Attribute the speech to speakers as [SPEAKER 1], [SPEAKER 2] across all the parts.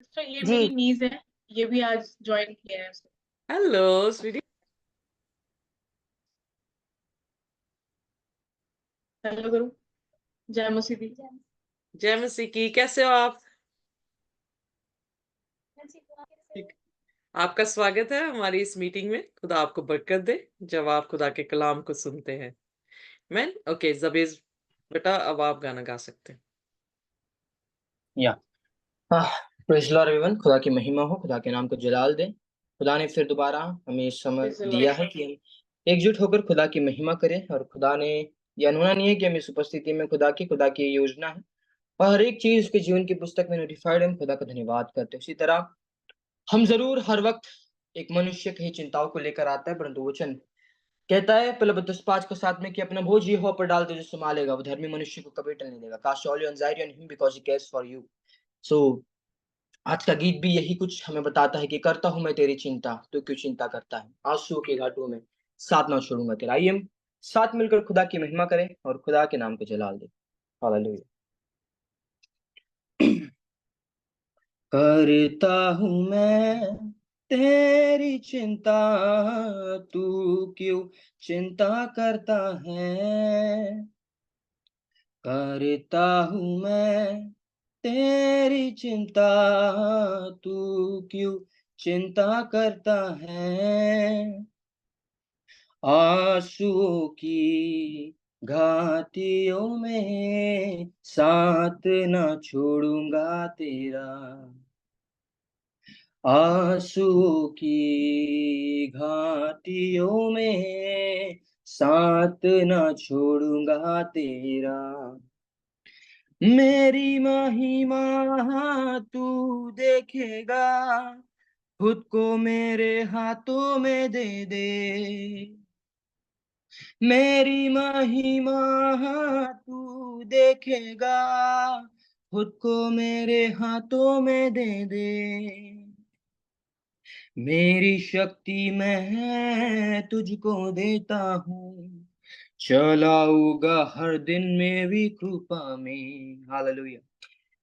[SPEAKER 1] तो ये
[SPEAKER 2] जी।
[SPEAKER 1] मेरी नीज है। ये भी आज ज्वाइन किया है उसने।
[SPEAKER 3] हेलो स्वीटी।
[SPEAKER 1] हेलो करूँ। जय मसीह दी।
[SPEAKER 3] जय मसीह की, कैसे हो आप? ठीक। आपका स्वागत है हमारी इस मीटिंग में। खुदा आपको बरकत दे जब आप खुदा के कलाम को सुनते हैं। मैं ओके जबीज बेटा, अब आप गाना गा सकते हैं।
[SPEAKER 2] या प्रेज़ लॉर्ड एवरीवन। खुदा की महिमा हो, खुदा के नाम को जलाल दें। खुदा ने फिर दोबारा हमें समय
[SPEAKER 1] Praise the
[SPEAKER 2] दिया
[SPEAKER 1] Lord।
[SPEAKER 2] है कि हम एकजुट होकर खुदा की महिमा करें, और खुदा ने ये अनहोना नहीं है कि हम इस उपस्थिति में खुदा की ये योजना है, और हर एक चीज उसके जीवन की पुस्तक में नोटिफाइड है। हम खुदा का धन्यवाद करते हैं। उसी तरह हम जरूर हर वक्त एक मनुष्य की चिंताओं को लेकर आता है, परंतु वचन कहता है पहले 32:5 में कि अपना बोझ यहोवा पर डाल दो जो संभालेगा, वो धर्मी मनुष्य को कभी टलने देगा। Cast all your anxiety on him because he cares for you. So आज का गीत भी यही कुछ हमें बताता है कि करता हूं मैं तेरी चिंता, तू क्यों चिंता करता है। आंसुओं के घाटों में साथ ना छोड़ूंगा तेरा। आइए हम साथ मिलकर खुदा की महिमा करें और खुदा के नाम को जलाल दें। हालेलुया। करता हूं मैं तेरी चिंता, तू क्यों चिंता करता है। करता हूं मैं तेरी चिंता, तू क्यों चिंता करता है। आंसुओं की घाटियों में साथ न छोड़ूंगा तेरा। आंसुओं की घाटियों में साथ न छोड़ूंगा तेरा। मेरी महिमा तू देखेगा, खुद को मेरे हाथों में दे दे। मेरी महिमा तू देखेगा, खुद को मेरे हाथों में दे दे। मेरी शक्ति मैं तुझको देता हूँ, चलाऊंगा हर दिन मेरी कृपा में। हालेलुया।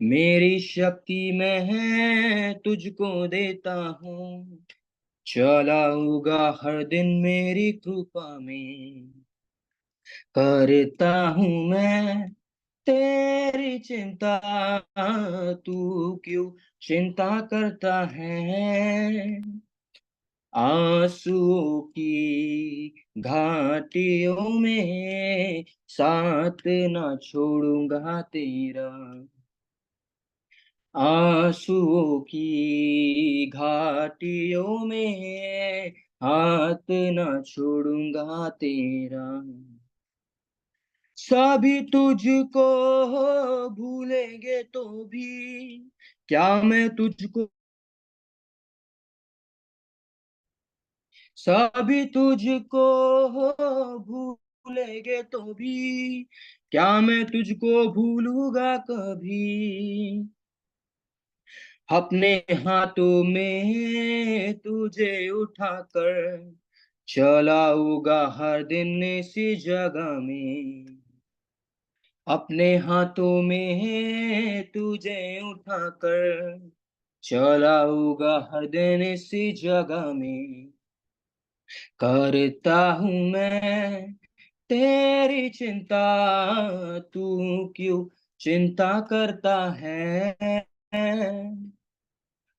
[SPEAKER 2] मेरी शक्ति मैं तुझको देता हूँ, चलाऊंगा हर दिन मेरी कृपा में। करता हूँ मैं तेरी चिंता, तू क्यों चिंता करता है। आंसुओं की घाटियों में साथ ना छोड़ूंगा तेरा। आंसुओं की घाटियों में हाथ ना छोड़ूंगा तेरा। सभी तुझको भूलेंगे तो भी क्या मैं तुझको, सभी तुझको भूलेंगे तो भी क्या मैं तुझको भूलूंगा कभी। अपने हाथों में तुझे उठाकर चलाऊंगा हर दिन इसी जगह में। अपने हाथों में तुझे उठाकर चलाऊंगा हर दिन इसी जगह में। करता हूँ मैं तेरी चिंता, तू क्यों चिंता करता है।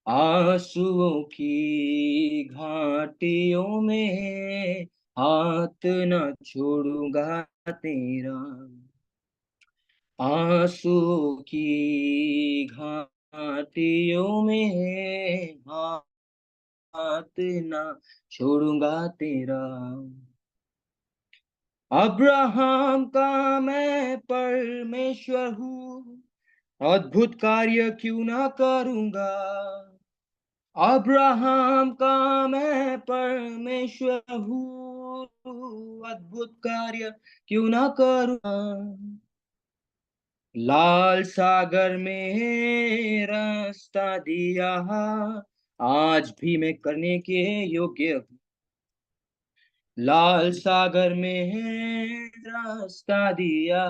[SPEAKER 2] आंसुओं की घाटियों में हाथ न छोड़ूंगा तेरा। आंसुओं की घाटियों में हाथ न छोड़ूंगा तेरा। अब्राहम का मैं परमेश्वर हूँ, अद्भुत कार्य क्यों ना करूँगा। अब्राहम का मैं परमेश्वर हूँ, अद्भुत कार्य क्यों ना करूँगा। लाल सागर में रास्ता दिया, आज भी मैं करने के योग्य हूँ। लाल सागर में रास्ता दिया,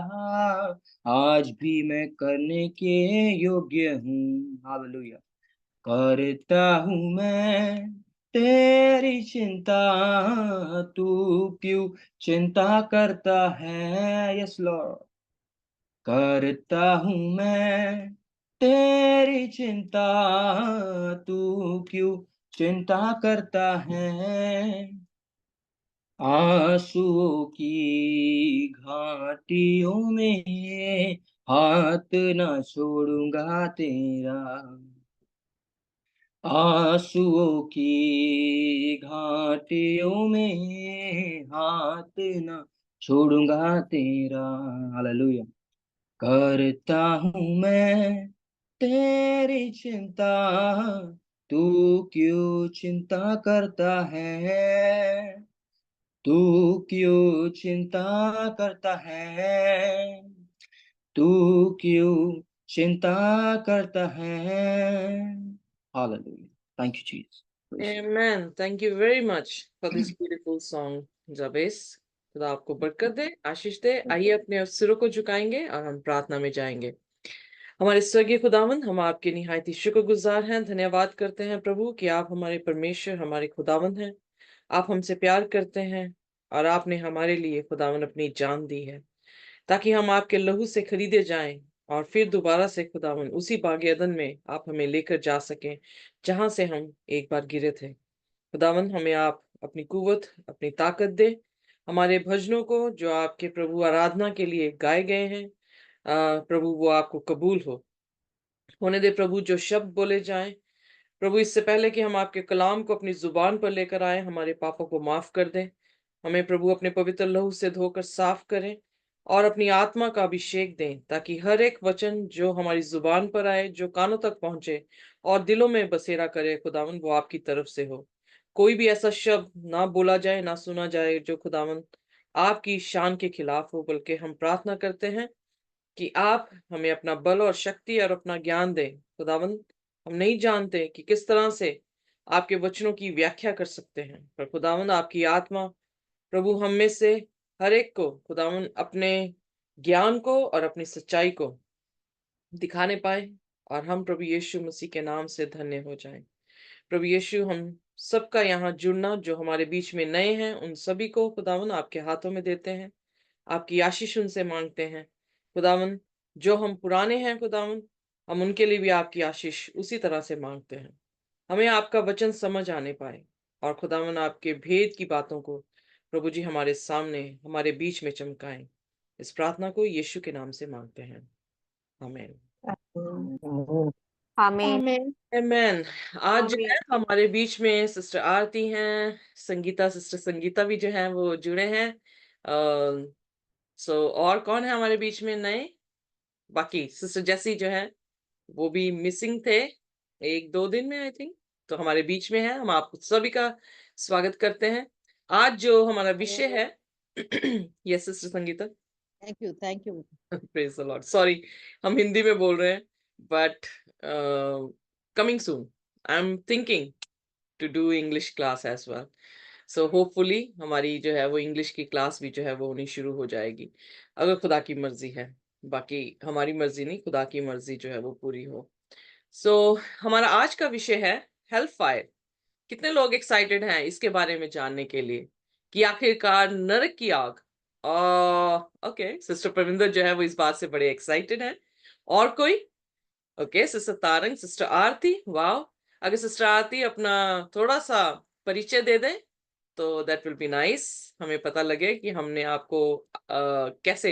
[SPEAKER 2] आज भी मैं करने के योग्य हूँ। हालेलुया। करता हूँ मैं तेरी चिंता, तू क्यों चिंता करता है? Yes Lord. करता हूँ मैं तेरी चिंता, तू क्यों चिंता करता है? आंसुओं की घाटियों में हाथ न छोड़ूंगा तेरा। आंसुओं की घाटियों में हाथ न छोड़ूंगा तेरा। हालेलुया। करता हूँ मैं तेरी चिंता, तू क्यों चिंता करता है? तू क्यों चिंता करता है? तू क्यों चिंता करता है? Hallelujah. Thank you Jesus.
[SPEAKER 3] Amen. Thank you very much for this beautiful song, Jabez. खुदा आपको बरकत दे, आशीष दे। आइए अपने सिरों को झुकाएंगे और हम प्रार्थना में जाएंगे। हमारे स्वर्गीय खुदावन, हम आपके निहायत ही शुक्रगुजार हैं, धन्यवाद करते हैं प्रभु कि आप हमारे परमेश्वर, हमारे खुदावन हैं। आप हमसे प्यार करते हैं और आपने हमारे लिए खुदावन अपनी जान दी है ताकि हम आपके लहू से खरीदे जाएं और फिर दोबारा से खुदावन उसी बाग अदन में आप हमें लेकर जा सकें जहां से हम एक बार गिरे थे। खुदावन, हमें आप अपनी कुवत, अपनी ताकत दे। हमारे भजनों को जो आपके प्रभु आराधना के लिए गाए गए हैं, प्रभु वो आपको कबूल होने दे प्रभु। जो शब्द बोले जाएं प्रभु, इससे पहले कि हम आपके कलाम को अपनी जुबान पर लेकर आए, हमारे पापों को माफ कर दें। हमें प्रभु अपने पवित्र लहू से धोकर साफ करें और अपनी आत्मा का अभिषेक दें ताकि हर एक वचन जो हमारी जुबान पर आए, जो कानों तक पहुंचे और दिलों में बसेरा करे खुदावन, वो आपकी तरफ से हो। कोई भी ऐसा शब्द ना बोला जाए, ना सुना जाए जो खुदावन आपकी शान के खिलाफ हो, बल्कि हम प्रार्थना करते हैं कि आप हमें अपना बल और शक्ति और अपना ज्ञान दें। खुदावन, हम नहीं जानते कि किस तरह से आपके वचनों की व्याख्या कर सकते हैं, पर खुदावन आपकी आत्मा प्रभु हम में से हर एक को खुदावन अपने ज्ञान को और अपनी सच्चाई को दिखाने पाए और हम प्रभु यीशु मसीह के नाम से धन्य हो जाएं। प्रभु यीशु, हम सबका यहाँ जुड़ना, जो हमारे बीच में नए हैं उन सभी को खुदावन आपके हाथों में देते हैं। आपकी आशीष उनसे मांगते हैं खुदावन। जो हम पुराने हैं खुदावन, हम उनके लिए भी आपकी आशीष उसी तरह से मांगते हैं। हमें आपका वचन समझ आने पाए और खुदावन आपके भेद की बातों को प्रभु जी हमारे सामने, हमारे बीच में चमकाएं। इस प्रार्थना को यीशु के नाम से मांगते हैं, आमीन।
[SPEAKER 4] आमीन।
[SPEAKER 3] आमीन। आज जो
[SPEAKER 4] आमीन।
[SPEAKER 3] है हमारे बीच में सिस्टर आरती हैं, सिस्टर संगीता भी जो है वो जुड़े हैं। और कौन है हमारे बीच में नए? बाकी सिस्टर जैसी जो है वो भी मिसिंग थे 1-2 दिन में, आई थिंक। तो हमारे बीच में है, हम आप सभी का स्वागत करते हैं। आज जो हमारा विषय है yes sister Sangeeta.
[SPEAKER 4] Thank you.
[SPEAKER 3] Praise the lord. Sorry, हम हिंदी में बोल रहे हैं, but coming soon I am thinking to do English class as well. So hopefully हमारी जो है वो इंग्लिश की क्लास भी जो है वो होनी शुरू हो जाएगी, अगर खुदा की मर्जी है। बाकी हमारी मर्जी नहीं, खुदा की मर्जी जो है वो पूरी हो। हमारा आज का विषय है हेल्प फायर। कितने लोग एक्साइटेड हैं इसके बारे में जानने के लिए कि आखिरकार नरक की आग। ओके, सिस्टर प्रविंदर जो है वो इस बात से बड़े एक्साइटेड हैं। और कोई? ओके, सिस्टर तारंग, सिस्टर आरती, वाह। अगर सिस्टर आरती अपना थोड़ा सा परिचय दे दें तो दैट विल बी नाइस। हमें पता लगे कि हमने आपको कैसे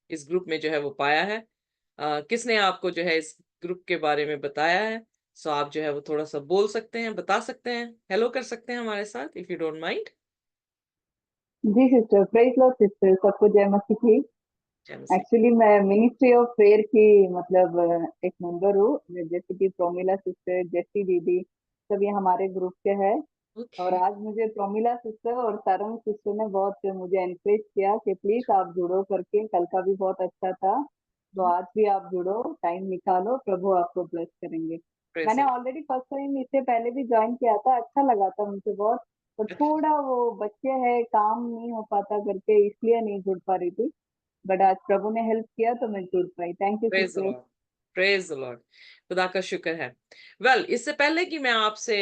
[SPEAKER 3] इस ग्रुप में जो है वो पाया है, किसने आपको जो है इस ग्रुप के बारे में बताया है। सो आप जो है वो थोड़ा सा बोल सकते हैं, बता सकते हैं, हेलो कर सकते हैं हमारे साथ, इफ यू डोंट माइंड।
[SPEAKER 5] जी सिस्टर, प्रेज लॉर्ड सिस्टर, सबको जय मसीह की। एक्चुअली मैं मिनिस्ट्री ऑफ प्रेयर की मतलब एक मेंबर हूँ, जैसे कि प्रोमिला सिस्टर, जेसी दीदी, सब ये हमारे ग्रुप के हैं। और आज मुझे प्रोमिला सिस्टर और तरंग सिस्टर ने बहुत मुझे एनकरेज किया कि प्लीज आप जुड़ो करके। कल का भी बहुत अच्छा था, तो आज भी आप जुड़ो, टाइम निकालो, प्रभु आपको ब्लेस करेंगे। मैंने ऑलरेडी फर्स्ट टाइम इससे पहले भी ज्वाइन किया था, अच्छा लगा था मुझे बहुत, पर थोड़ा वो बच्चे हैं, काम नहीं हो पाता करके, इसलिए नहीं जुड़ पा रही थी। बट आज प्रभु ने हेल्प किया तो मैं जुड़ पाई। Thank you
[SPEAKER 3] praise the
[SPEAKER 5] sister.
[SPEAKER 3] Lord. Praise the lord, खुदा का शुक्र है। इससे पहले कि मैं आपसे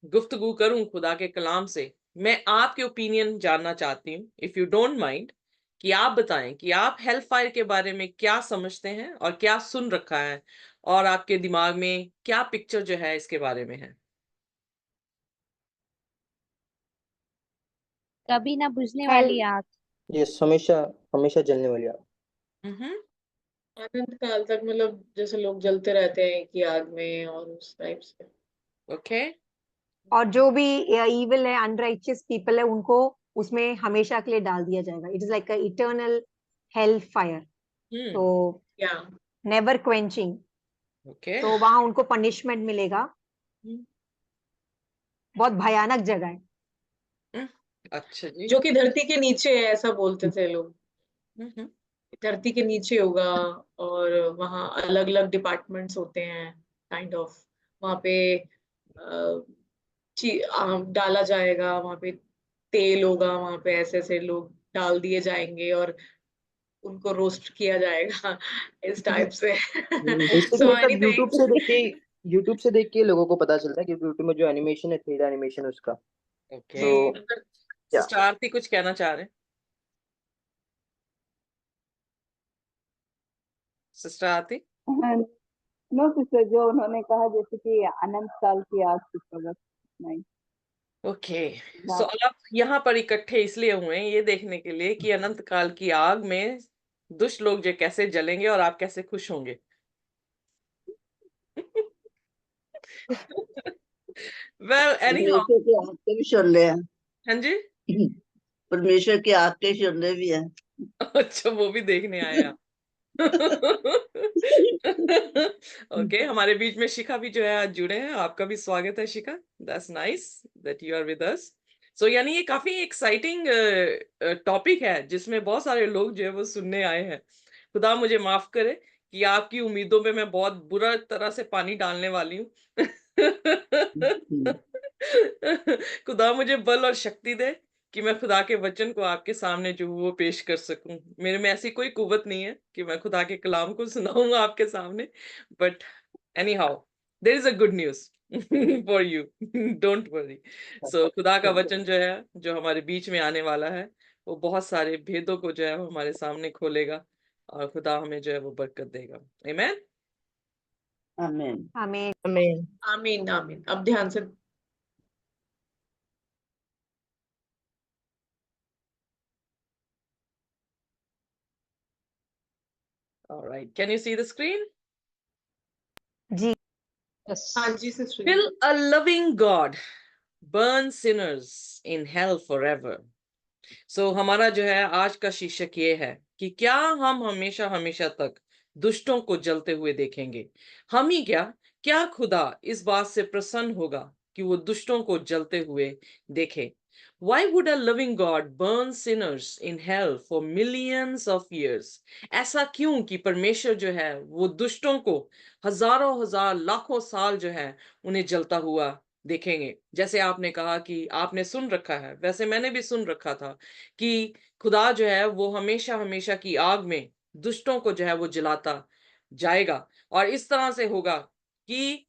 [SPEAKER 3] गुफ्तगू करूं खुदा के कलाम से, मैं आपके ओपिनियन जानना चाहती हूँ, इफ यू डोंट माइंड, कि आप बताएं कि आप हेल फायर के बारे में क्या समझते हैं और क्या सुन रखा है, और आपके दिमाग में क्या पिक्चर जो है इसके बारे में है।
[SPEAKER 4] कभी ना बुझने वाली आग।
[SPEAKER 2] ये हमेशा हमेशा जलने वाली आग।
[SPEAKER 1] अनंत काल तक, मतलब जैसे लोग जलते रहते हैं कि आग में, और उस टाइप से।
[SPEAKER 3] ओके।
[SPEAKER 6] और जो भी इविल है, अनराइचियस पीपल है, उनको उसमें हमेशा के लिए डाल दिया जाएगा। It is like a eternal hello fire, तो
[SPEAKER 1] या
[SPEAKER 6] नेवर क्वेंचिंग।
[SPEAKER 3] ओके।
[SPEAKER 6] तो वहां उनको पनिशमेंट मिलेगा। बहुत भयानक जगह है।
[SPEAKER 3] अच्छा जी।
[SPEAKER 1] जो कि धरती के नीचे है, ऐसा बोलते थे लोग।
[SPEAKER 3] हम्म।
[SPEAKER 1] धरती के नीचे होगा, और वहाँ अलग अलग डिपार्टमेंट्स होते हैं, काइंड ऑफ। वहाँ पे डाला जाएगा, वहाँ पे तेल होगा, वहाँ पे ऐसे ऐसे लोग डाल दिए जाएंगे, और उनको रोस्ट किया जाएगा इस टाइप से।
[SPEAKER 2] बेसिकली
[SPEAKER 1] सो
[SPEAKER 2] ये सब
[SPEAKER 1] एनीथिंग।
[SPEAKER 2] यूट्यूब से देख के लोगों को पता चलता है, क्योंकि यूट्यूब में जो एनिमेशन है, 3D एनिमेशन उसका।
[SPEAKER 3] ओके।
[SPEAKER 2] तो क्या
[SPEAKER 3] सिस्टर आरती कुछ कहना चाह रहे हैं? सिस्टर आरती।
[SPEAKER 5] नो सिस्टर, जो उन्होंने कहा जैसे कि अनंत काल की आग सिस्टर, बस नहीं।
[SPEAKER 3] ओके। सो आप यहाँ पर इकट्ठे इसलिए हुए हैं ये देखने के लिए कि अनंत काल की आग में दुष्ट लोग जो कैसे जलेंगे और आप कैसे खुश होंगे। anyhow।
[SPEAKER 7] परमेश्वर के आग के भी शोले हैं।
[SPEAKER 3] हाँ जी।
[SPEAKER 7] परमेश्वर के आग के शोले भी हैं।
[SPEAKER 3] अच्छा, वो भी देखने आए आप। ओके, हमारे बीच में शिखा भी जो है आज जुड़े हैं। आपका भी स्वागत है Shikha. That's nice that you are with us. So यानी ये काफी एक्साइटिंग टॉपिक है जिसमें बहुत सारे लोग जो है वो सुनने आए हैं। खुदा मुझे माफ करे कि आपकी उम्मीदों पे मैं बहुत बुरा तरह से पानी डालने वाली हूँ। खुदा मुझे बल और शक्ति दे कि मैं खुदा के वचन को आपके सामने जो वो पेश कर सकूं। मेरे में ऐसी कोई कुव्वत नहीं है कि मैं खुदा के कलाम को सुनाऊंगा आपके सामने, but anyhow there is a good news for you, don't worry. So खुदा का वचन जो है, जो हमारे बीच में आने वाला है, वो बहुत सारे भेदों को जो है वो हमारे सामने खोलेगा, और खुदा हमें जो है वो बरकत देगा। आमीन।
[SPEAKER 7] आमीन।
[SPEAKER 6] हमें
[SPEAKER 2] हमें
[SPEAKER 1] आमीन आमीन। अब ध्यान से।
[SPEAKER 3] All right, can you see the screen?
[SPEAKER 6] जी
[SPEAKER 1] हाँ जी sister.
[SPEAKER 3] Will a loving God burn sinners in hell forever? So हमारा जो है आज का शीर्षक ये है कि क्या हम हमेशा हमेशा तक दुष्टों को जलते हुए देखेंगे। हम ही क्या खुदा इस बात से प्रसन्न होगा कि वो दुष्टों को जलते हुए देखे। Why would a loving God burn sinners in hell for millions of years? ऐसा क्यों कि परमेश्वर जो है वो दुष्टों को हजारों हजार लाखों साल जो है उन्हें जलता हुआ देखेंगे। जैसे आपने कहा कि आपने सुन रखा है, वैसे मैंने भी सुन रखा था कि खुदा जो है वो हमेशा हमेशा की आग में दुष्टों को जो है वो जलाता जाएगा, और इस तरह से होगा कि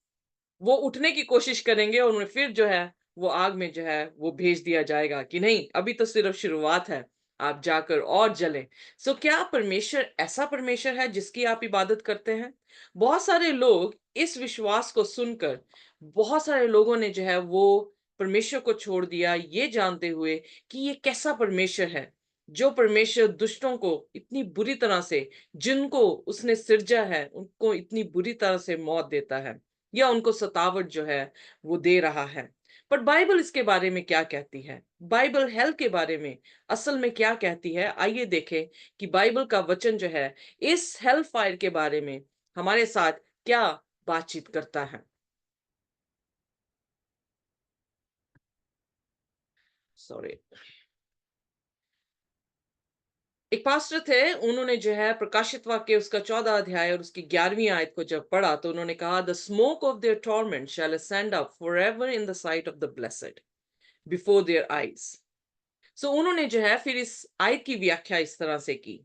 [SPEAKER 3] वो उठने की कोशिश करेंगे और उन्हें फिर जो है वो आग में जो है वो भेज दिया जाएगा कि नहीं, अभी तो सिर्फ शुरुआत है, आप जाकर और जलें। सो क्या परमेश्वर ऐसा परमेश्वर है जिसकी आप इबादत करते हैं? बहुत सारे लोग इस विश्वास को सुनकर, बहुत सारे लोगों ने जो है वो परमेश्वर को छोड़ दिया, ये जानते हुए कि ये कैसा परमेश्वर है जो परमेश्वर दुष्टों को इतनी बुरी तरह से, जिनको उसने सिरजा है उनको इतनी बुरी तरह से मौत देता है, या उनको सतावट जो है वो दे रहा है। पर बाइबल इसके बारे में क्या कहती है? बाइबल हेल के बारे में असल में क्या कहती है? आइए देखें कि बाइबल का वचन जो है इस हेल फायर के बारे में हमारे साथ क्या बातचीत करता है। सॉरी, एक पास्टर थे, उन्होंने जो है प्रकाशित वाक्य उसका 14 अध्याय और उसकी 11वीं आयत को जब पढ़ा तो उन्होंने कहा, the smoke of their torment shall ascend up forever in the sight of the blessed before their eyes. So उन्होंने जो है फिर इस आयत की व्याख्या इस तरह से की,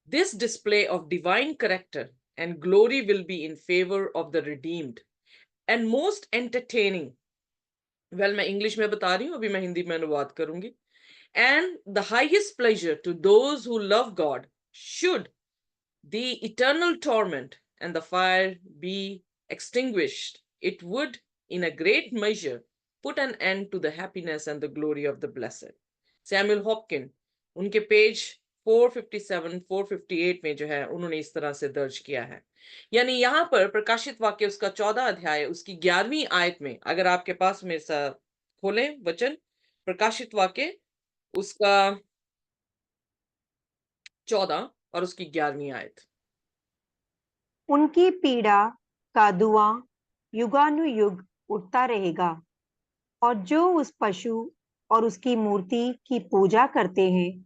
[SPEAKER 3] this display of divine character and glory will be in favor of the redeemed. And most entertaining, well, मैं इंग्लिश में बता रही हूँ, अभी मैं हिंदी में अनुवाद करूंगी. And the highest pleasure to those who love God should the eternal torment and the fire be extinguished. It would, in a great measure, put an end to the happiness and the glory of the blessed. Samuel Hopkins, उनके page 457, 458 में जो है उन्होंने इस तरह से दर्ज किया है. यानी यहाँ पर प्रकाशित वाक्य उसका 14 अध्याय उसकी 11वीं आयत में, अगर आपके पास मेरे साथ खोलें वचन, प्रकाशित वाक्य उसका 14 और उसकी 11वीं आयत.
[SPEAKER 6] उनकी पीड़ा का धुआं युगानुयुग उठता रहेगा, और जो उस पशु और उसकी मूर्ति की पूजा करते हैं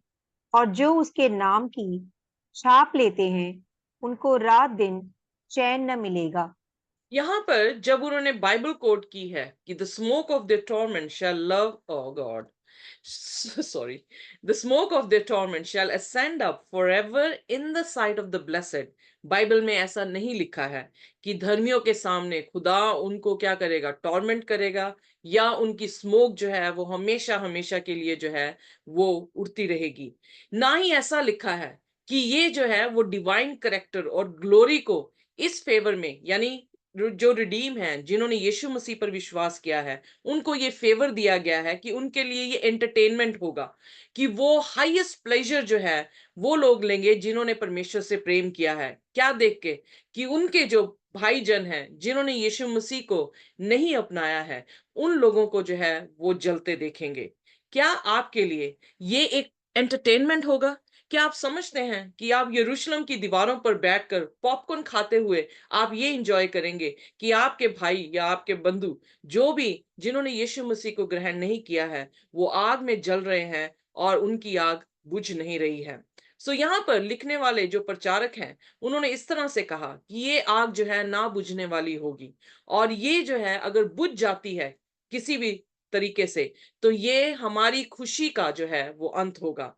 [SPEAKER 6] और जो उसके नाम की छाप लेते हैं, उनको रात दिन चैन न मिलेगा.
[SPEAKER 3] यहाँ पर जब उन्होंने बाइबल कोट की है कि the smoke of their torment shall love, oh God, sorry, the smoke of their torment shall ascend up forever in the sight of the blessed. Bible में ऐसा नहीं लिखा है कि धर्मियों के सामने खुदा उनको क्या करेगा, टॉर्मेंट करेगा, या उनकी स्मोक जो है वो हमेशा हमेशा के लिए जो है वो उड़ती रहेगी. ना ही ऐसा लिखा है कि ये जो है वो डिवाइन करेक्टर और ग्लोरी को इस फेवर में, यानी जो रिडीम हैं, जिन्होंने यीशु मसीह पर विश्वास किया है, उनको ये फेवर दिया गया है कि उनके लिए ये एंटरटेनमेंट होगा, कि वो हाईएस्ट प्लेजर जो है वो लोग लेंगे जिन्होंने परमेश्वर से प्रेम किया है. क्या देख के कि उनके जो भाई जन हैं जिन्होंने यीशु मसीह को नहीं अपनाया है, उन लोगों को जो है वो जलते देखेंगे. क्या आपके लिए ये एक एंटरटेनमेंट होगा? क्या आप समझते हैं कि आप यरूशलेम की दीवारों पर बैठकर पॉपकॉर्न खाते हुए आप ये एंजॉय करेंगे कि आपके भाई या आपके बंधु जो भी जिन्होंने यीशु मसीह को ग्रहण नहीं किया है वो आग में जल रहे हैं और उनकी आग बुझ नहीं रही है. सो यहाँ पर लिखने वाले जो प्रचारक हैं उन्होंने इस तरह से कहा कि ये आग जो है ना बुझने वाली होगी, और ये जो है अगर बुझ जाती है किसी भी तरीके से तो ये हमारी खुशी का जो है वो अंत होगा.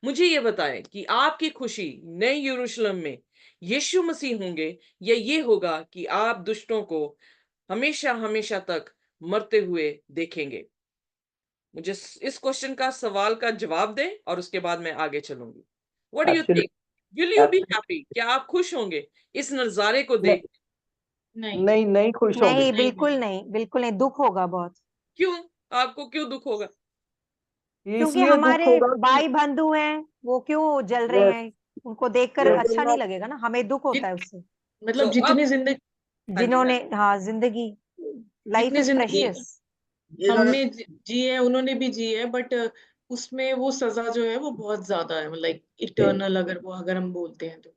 [SPEAKER 3] मुझे ये बताएं कि आपकी खुशी नए यरूशलेम में यीशु मसीह होंगे, या ये होगा कि आप दुष्टों को हमेशा हमेशा तक मरते हुए देखेंगे? मुझे इस क्वेश्चन का सवाल का जवाब दें और उसके बाद मैं आगे चलूंगी. What do you think? Will you be happy? क्या आप खुश होंगे इस नजारे को देख?
[SPEAKER 1] नहीं
[SPEAKER 2] नहीं खुश होंगे.
[SPEAKER 6] नहीं, बिल्कुल नहीं, बिल्कुल नहीं, दुख होगा बहुत.
[SPEAKER 3] क्यों? आपको क्यों दुख होगा?
[SPEAKER 6] क्योंकि
[SPEAKER 2] इसलिए दुख
[SPEAKER 6] हमारे
[SPEAKER 2] होगा कि
[SPEAKER 6] भाई बंधु हैं, वो क्यों जल रहे हैं, उनको देखकर
[SPEAKER 2] Yes.
[SPEAKER 6] अच्छा नहीं लगेगा ना, हमें दुख होता है उससे.
[SPEAKER 1] मतलब
[SPEAKER 3] So,
[SPEAKER 1] जितनी जिंदगी
[SPEAKER 3] हाँ जी,
[SPEAKER 6] जिन्होंने, हाँ, जिंदगी, लाइफ
[SPEAKER 1] जितनी
[SPEAKER 6] इज
[SPEAKER 1] जिंदगी
[SPEAKER 6] प्रेशियस.
[SPEAKER 1] हमने जी है, उन्होंने भी जी है, बट उसमें वो सजा जो है वो बहुत ज्यादा है, लाइक इटर्नल, अगर हम बोलते हैं तो.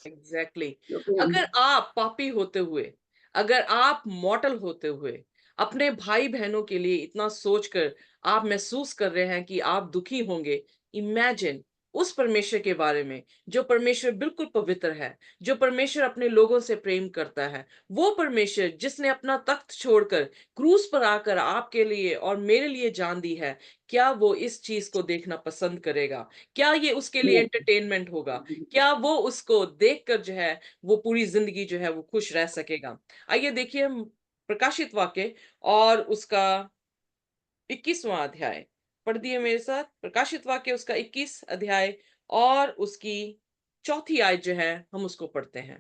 [SPEAKER 3] एग्जैक्टली.
[SPEAKER 7] क्योंकि
[SPEAKER 3] अगर आप पापी होते हुए, अगर आप मॉर्टल होते हुए अपने भाई बहनों के लिए इतना सोचकर आप महसूस कर रहे हैं कि आप दुखी होंगे, इमेजिन उस परमेश्वर के बारे में जो परमेश्वर बिल्कुल पवित्र है, जो परमेश्वर अपने लोगों से प्रेम करता है, वो परमेश्वर जिसने अपना तख्त छोड़कर क्रूस पर आकर आपके लिए और मेरे लिए जान दी है, क्या वो इस चीज को देखना पसंद करेगा? क्या ये उसके लिए एंटरटेनमेंट होगा? क्या वो उसको देखकर जो है वो पूरी जिंदगी जो है वो खुश रह सकेगा? आइए देखिए प्रकाशित वाक्य और उसका 21वां अध्याय पढ़ दिए मेरे साथ. प्रकाशित वाक्य उसका 21 अध्याय और उसकी 4थी आयत जो है हम उसको पढ़ते हैं.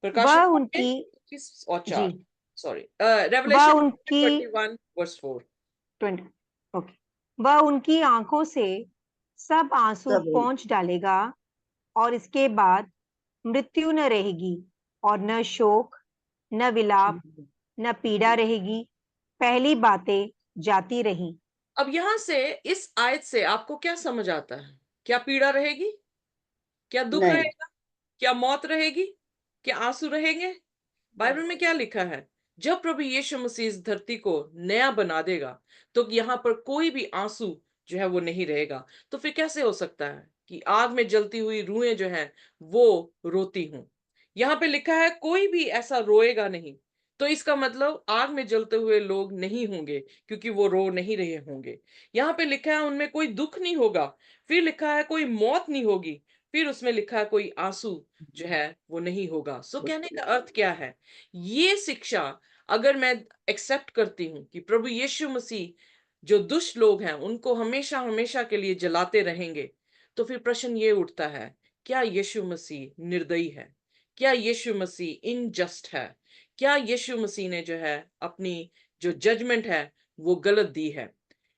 [SPEAKER 3] प्रकाशित
[SPEAKER 6] वह
[SPEAKER 3] वाक्य
[SPEAKER 6] उनकी
[SPEAKER 3] 21 और
[SPEAKER 6] जी
[SPEAKER 3] 4, सॉरी,
[SPEAKER 6] वह
[SPEAKER 3] रेवलेशन
[SPEAKER 6] उनकी
[SPEAKER 3] 21 वर्स 4.
[SPEAKER 6] 20 ओके. वह उनकी आंखों से सब आंसू
[SPEAKER 7] सब
[SPEAKER 6] पोंछ डालेगा, और इसके बाद मृत्यु न रहेगी, और न शोक, न विलाप, न पीड़ा रहेगी. पहली बातें जाती रही.
[SPEAKER 3] अब यहां से इस आयत से आपको क्या समझ आता है? क्या पीड़ा रहेगी? क्या दुख
[SPEAKER 7] नहीं
[SPEAKER 3] रहेगा? क्या मौत रहेगी? क्या आंसू रहेंगे? बाइबल में क्या लिखा है? जब प्रभु यीशु मसीह इस धरती को नया बना देगा तो यहाँ पर कोई भी आंसू जो है वो नहीं रहेगा. तो फिर कैसे हो सकता है कि आग में जलती हुई रूहें जो है वो रोती हूं? यहाँ पे लिखा है कोई भी ऐसा रोएगा नहीं, तो इसका मतलब आग में जलते हुए लोग नहीं होंगे क्योंकि वो रो नहीं रहे होंगे. यहाँ पे लिखा है उनमें कोई दुख नहीं होगा. फिर लिखा है कोई मौत नहीं होगी. फिर उसमें लिखा है कोई आंसू जो है वो नहीं होगा। सो कहने का अर्थ क्या है? ये शिक्षा अगर मैं एक्सेप्ट करती हूँ कि प्रभु यीशु मसीह जो दुष्ट लोग हैं उनको हमेशा हमेशा के लिए जलाते रहेंगे, तो फिर प्रश्न ये उठता है, क्या यीशु मसीह निर्दयी है? क्या यीशु मसीह इनजस्ट है? क्या यीशु मसीह ने जो है अपनी जो जजमेंट है वो गलत दी है?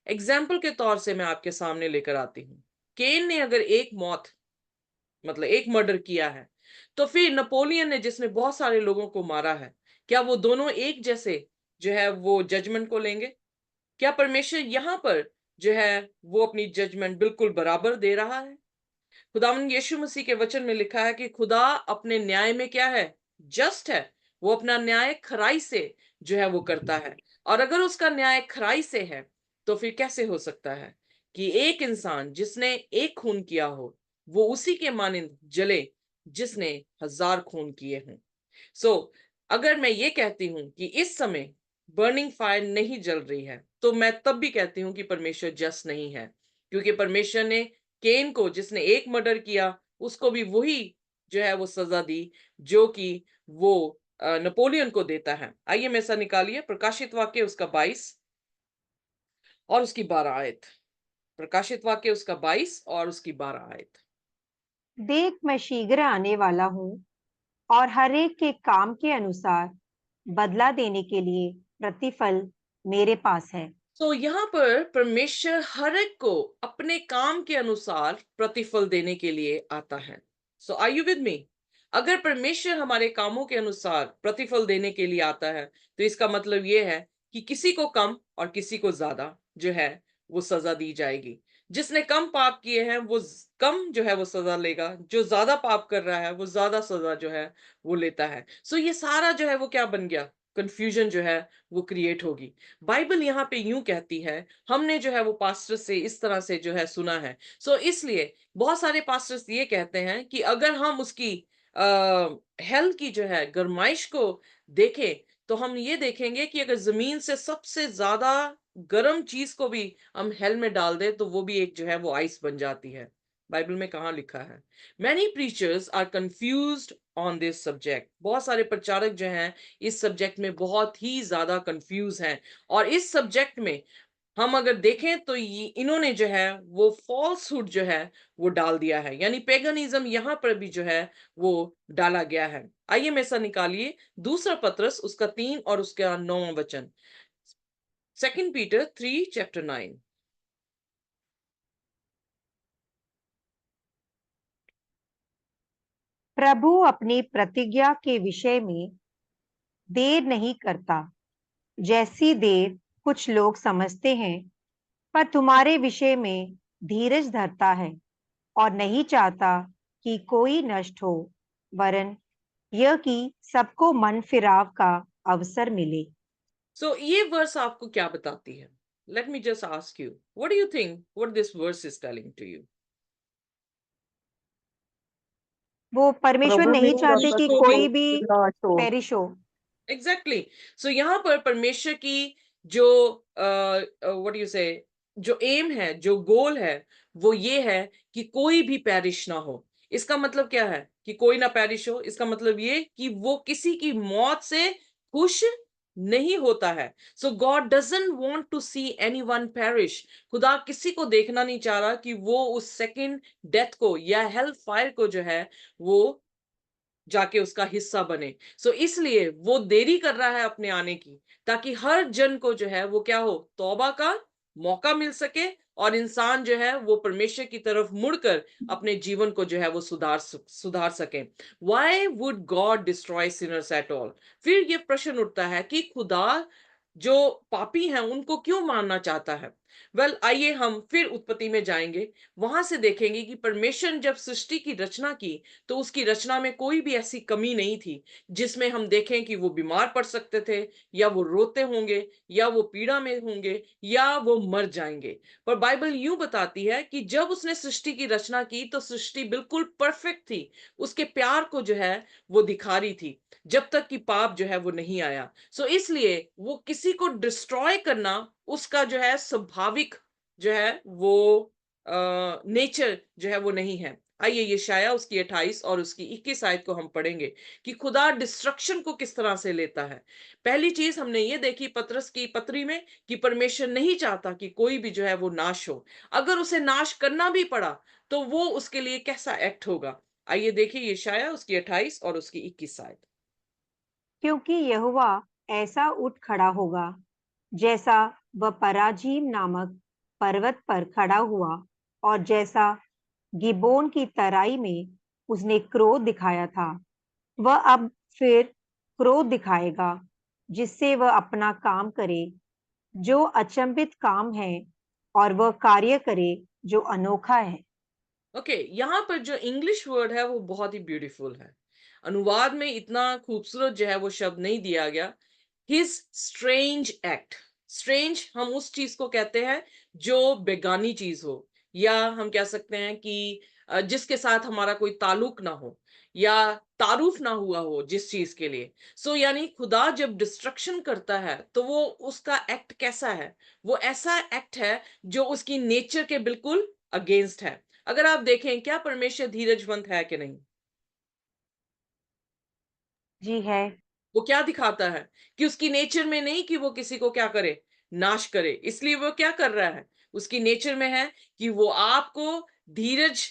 [SPEAKER 3] एग्जाम्पल के तौर से मैं आपके सामने लेकर आती हूँ, केन ने अगर एक मौत मतलब एक मर्डर किया है, तो फिर नेपोलियन ने जिसने बहुत सारे लोगों को मारा है, क्या वो दोनों एक जैसे जो है वो जजमेंट को लेंगे? क्या परमेश्वर यहां पर जो है वो अपनी जजमेंट बिल्कुल बराबर दे रहा है? खुदावंद यीशु मसीह के वचन में लिखा है कि खुदा अपने न्याय में क्या है? जस्ट है। वो अपना न्याय खराई से जो है वो करता है। और अगर उसका न्याय खराई से है, तो फिर कैसे हो सकता है कि एक इंसान जिसने एक खून किया हो वो उसी के मानिंद जले जिसने 1000 खून किए हों? सो अगर मैं ये कहती हूं कि इस समय बर्निंग फायर नहीं जल रही है, तो मैं तब भी कहती हूं कि परमेश्वर जस्ट नहीं है, क्योंकि परमेश्वर ने केन को, जिसने एक मर्डर किया, उसको भी वही जो है वो सजा दी जो कि वो नेपोलियन को देता है। आइए में ऐसा निकालिए प्रकाशित वाक्य उसका 22 और उसकी 12 आयत। प्रकाशित वाक्य उसका 22 और उसकी 12 आयत।
[SPEAKER 6] देख, मैं शीघ्र आने वाला हूँ, और हर एक के काम के अनुसार बदला देने के लिए प्रतिफल मेरे पास है।
[SPEAKER 3] तो यहाँ पर परमेश्वर हर एक को अपने काम के अनुसार प्रतिफल देने के लिए आता है। सो आर यू विद मी? अगर परमेश्वर हमारे कामों के अनुसार प्रतिफल देने के लिए आता है, तो इसका मतलब यह है कि किसी को कम और किसी को ज्यादा जो है वो सजा दी जाएगी। जिसने कम पाप किए हैं वो कम जो है वो सजा लेगा, जो ज्यादा पाप कर रहा है वो ज्यादा सजा जो है वो लेता है। सो ये सारा जो है वो क्या बन गया? कंफ्यूजन जो है वो क्रिएट होगी। बाइबल यहाँ पे यूं कहती है, हमने जो है वो पास्टर से इस तरह से जो है सुना है। सो इसलिए बहुत सारे पास्टर्स ये कहते हैं कि अगर हम उसकी हेल की जो है गरमाइश को देखें, तो हम ये देखेंगे कि अगर जमीन से सबसे ज्यादा गर्म चीज को भी हम हेल में डाल दें, तो वो भी एक जो है वो आइस बन जाती है। बाइबल में कहाँ लिखा है? Many preachers are confused on this subject. बहुत सारे प्रचारक जो हैं इस सब्जेक्ट में बहुत ही ज्यादा कंफ्यूज हैं। और इस सब्जेक्ट में हम अगर देखें तो इन्होंने जो है वो फॉल्सहुड जो है वो डाल दिया है, यानी पेगनिज्म यहाँ पर भी जो है वो डाला गया है। आइए में ऐसा निकालिए दूसरा पत्रस उसका 3 और उसका 9वां वचन। 2 पीटर 3 चैप्टर 9।
[SPEAKER 6] प्रभु अपनी प्रतिज्ञा के विषय में देर नहीं करता, जैसी देर कुछ लोग समझते हैं, पर तुम्हारे विषय में धीरज धरता है, और नहीं चाहता कि कोई नष्ट हो, वरन यह कि सबको मन फिराव का अवसर मिले।
[SPEAKER 3] सो ये वर्स आपको क्या बताती है? Let me just ask you, what do you think what this verse is telling to you?
[SPEAKER 6] वो परमेश्वर
[SPEAKER 7] प्रभु
[SPEAKER 6] नहीं
[SPEAKER 7] नहीं
[SPEAKER 6] चाहते
[SPEAKER 7] चाहता
[SPEAKER 6] कि
[SPEAKER 3] को भी
[SPEAKER 6] कोई भी
[SPEAKER 7] नाश हो।
[SPEAKER 6] पेरिश हो।
[SPEAKER 3] एग्जैक्टली। सो यहाँ पर परमेश्वर की जो व्हाट यू से जो एम है, जो गोल है, वो ये है कि कोई भी पेरिश ना हो। इसका मतलब क्या है कि कोई ना पेरिश हो? इसका मतलब ये कि वो किसी की मौत से खुश नहीं होता है। So God doesn't want to see anyone perish. खुदा किसी को देखना नहीं चाह रहा कि वो उस सेकंड डेथ को या हेल फायर को जो है वो जाके उसका हिस्सा बने। सो इसलिए वो देरी कर रहा है अपने आने की, ताकि हर जन को जो है वो क्या हो, तौबा का मौका मिल सके, और इंसान जो है वो परमेश्वर की तरफ मुड़कर अपने जीवन को जो है वो सुधार सके। Why would God destroy Sinners at all? फिर ये प्रश्न उठता है कि खुदा जो पापी हैं उनको क्यों मारना चाहता है? वेल, आइए हम फिर उत्पत्ति में जाएंगे। वहां से देखेंगे कि परमेश्वर ने जब सृष्टि की रचना की, तो उसकी रचना में कोई भी ऐसी कमी नहीं थी जिसमें हम देखें कि वो बीमार पड़ सकते थे, या वो रोते होंगे, या वो पीड़ा में होंगे, या वो मर जाएंगे। पर बाइबल यूं बताती है कि जब उसने सृष्टि की रचना की तो सृष्टि बिल्कुल परफेक्ट थी, उसके प्यार को जो है वो दिखा रही थी, जब तक कि पाप जो है वो नहीं आया। सो इसलिए वो किसी को डिस्ट्रॉय करना उसका जो है स्वाभाविक जो है वो नेचर जो है वो नहीं है। आइए यशायाह उसकी 28 और उसकी 21 आयत को हम पढ़ेंगे कि खुदा डिस्ट्रक्शन को किस तरह से लेता है। पहली चीज हमने ये देखी पतरस की पत्री में कि परमेश्वर नहीं चाहता कि कोई भी जो है वो नाश हो। अगर उसे नाश करना भी पड़ा तो वो उसके लिए कैसा एक्ट होगा। आइए देखिए यशायाह उसकी 28 और उसकी 21 आयत।
[SPEAKER 6] क्योंकि यहोवा ऐसा उठ खड़ा होगा जैसा वह पराजीम नामक पर्वत पर खड़ा हुआ और जैसा गिबोन की तराई में उसने क्रोध दिखाया था, वह अब फिर क्रोध दिखाएगा, जिससे वह अपना काम करे जो अचंभित काम है और वह कार्य करे जो अनोखा है।
[SPEAKER 3] ओके, यहाँ पर जो इंग्लिश वर्ड है वो बहुत ही ब्यूटीफुल है। अनुवाद में इतना खूबसूरत जो है वो शब्द नहीं दिया गया। His strange act. स्ट्रेंज हम उस चीज को कहते हैं जो बेगानी चीज हो, या हम कह सकते हैं कि जिसके साथ हमारा कोई ताल्लुक ना हो या तारुफ ना हुआ हो जिस चीज के लिए। सो यानी खुदा जब डिस्ट्रक्शन करता है तो वो उसका एक्ट कैसा है, वो ऐसा एक्ट है जो उसकी नेचर के बिल्कुल अगेंस्ट है। अगर आप देखें क्या परमेश्वर धीरजवंत है कि नहीं?
[SPEAKER 6] जी है।
[SPEAKER 3] वो क्या दिखाता है कि उसकी नेचर में नहीं कि वो किसी को क्या करे, नाश करे। इसलिए वो क्या कर रहा है, उसकी नेचर में है कि वो आपको धीरज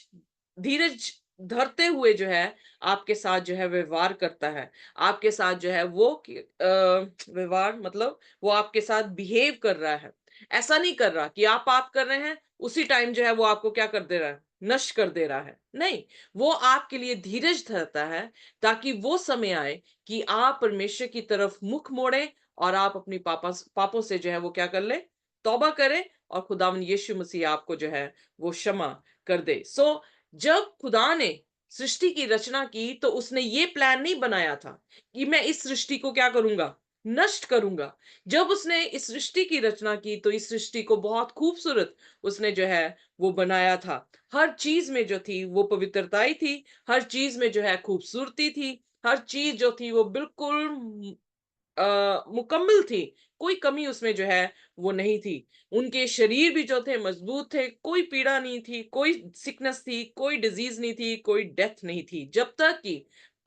[SPEAKER 3] धीरज धरते हुए जो है आपके साथ जो है व्यवहार करता है। आपके साथ जो है वो व्यवहार मतलब वो आपके साथ बिहेव कर रहा है। ऐसा नहीं कर रहा कि आप पाप कर रहे हैं उसी टाइम जो है वो आपको क्या कर दे रहा है, नष्ट कर दे रहा है। नहीं, वो आपके लिए धीरज धरता है ताकि वो समय आए कि आप परमेश्वर की तरफ मुख मोड़े और आप अपनी पापों से जो है वो क्या कर ले, तौबा करें, और खुदावंद यीशु मसीह आपको जो है वो क्षमा कर दे। सो जब खुदा ने सृष्टि की रचना की तो उसने ये प्लान नहीं बनाया था कि मैं इस सृष्टि को क्या करूंगा, नष्ट करूंगा। जब उसने इस सृष्टि की रचना की तो इस सृष्टि को बहुत खूबसूरत उसने जो है वो बनाया था। हर चीज में जो थी वो पवित्रताई थी, हर चीज में जो है खूबसूरती थी, हर चीज जो थी वो बिल्कुल मुकम्मल थी। कोई कमी उसमें जो है वो नहीं थी। उनके शरीर भी जो थे मजबूत थे, कोई पीड़ा नहीं थी, कोई सिकनेस थी, कोई डिजीज नहीं थी, कोई डेथ नहीं थी, जब तक कि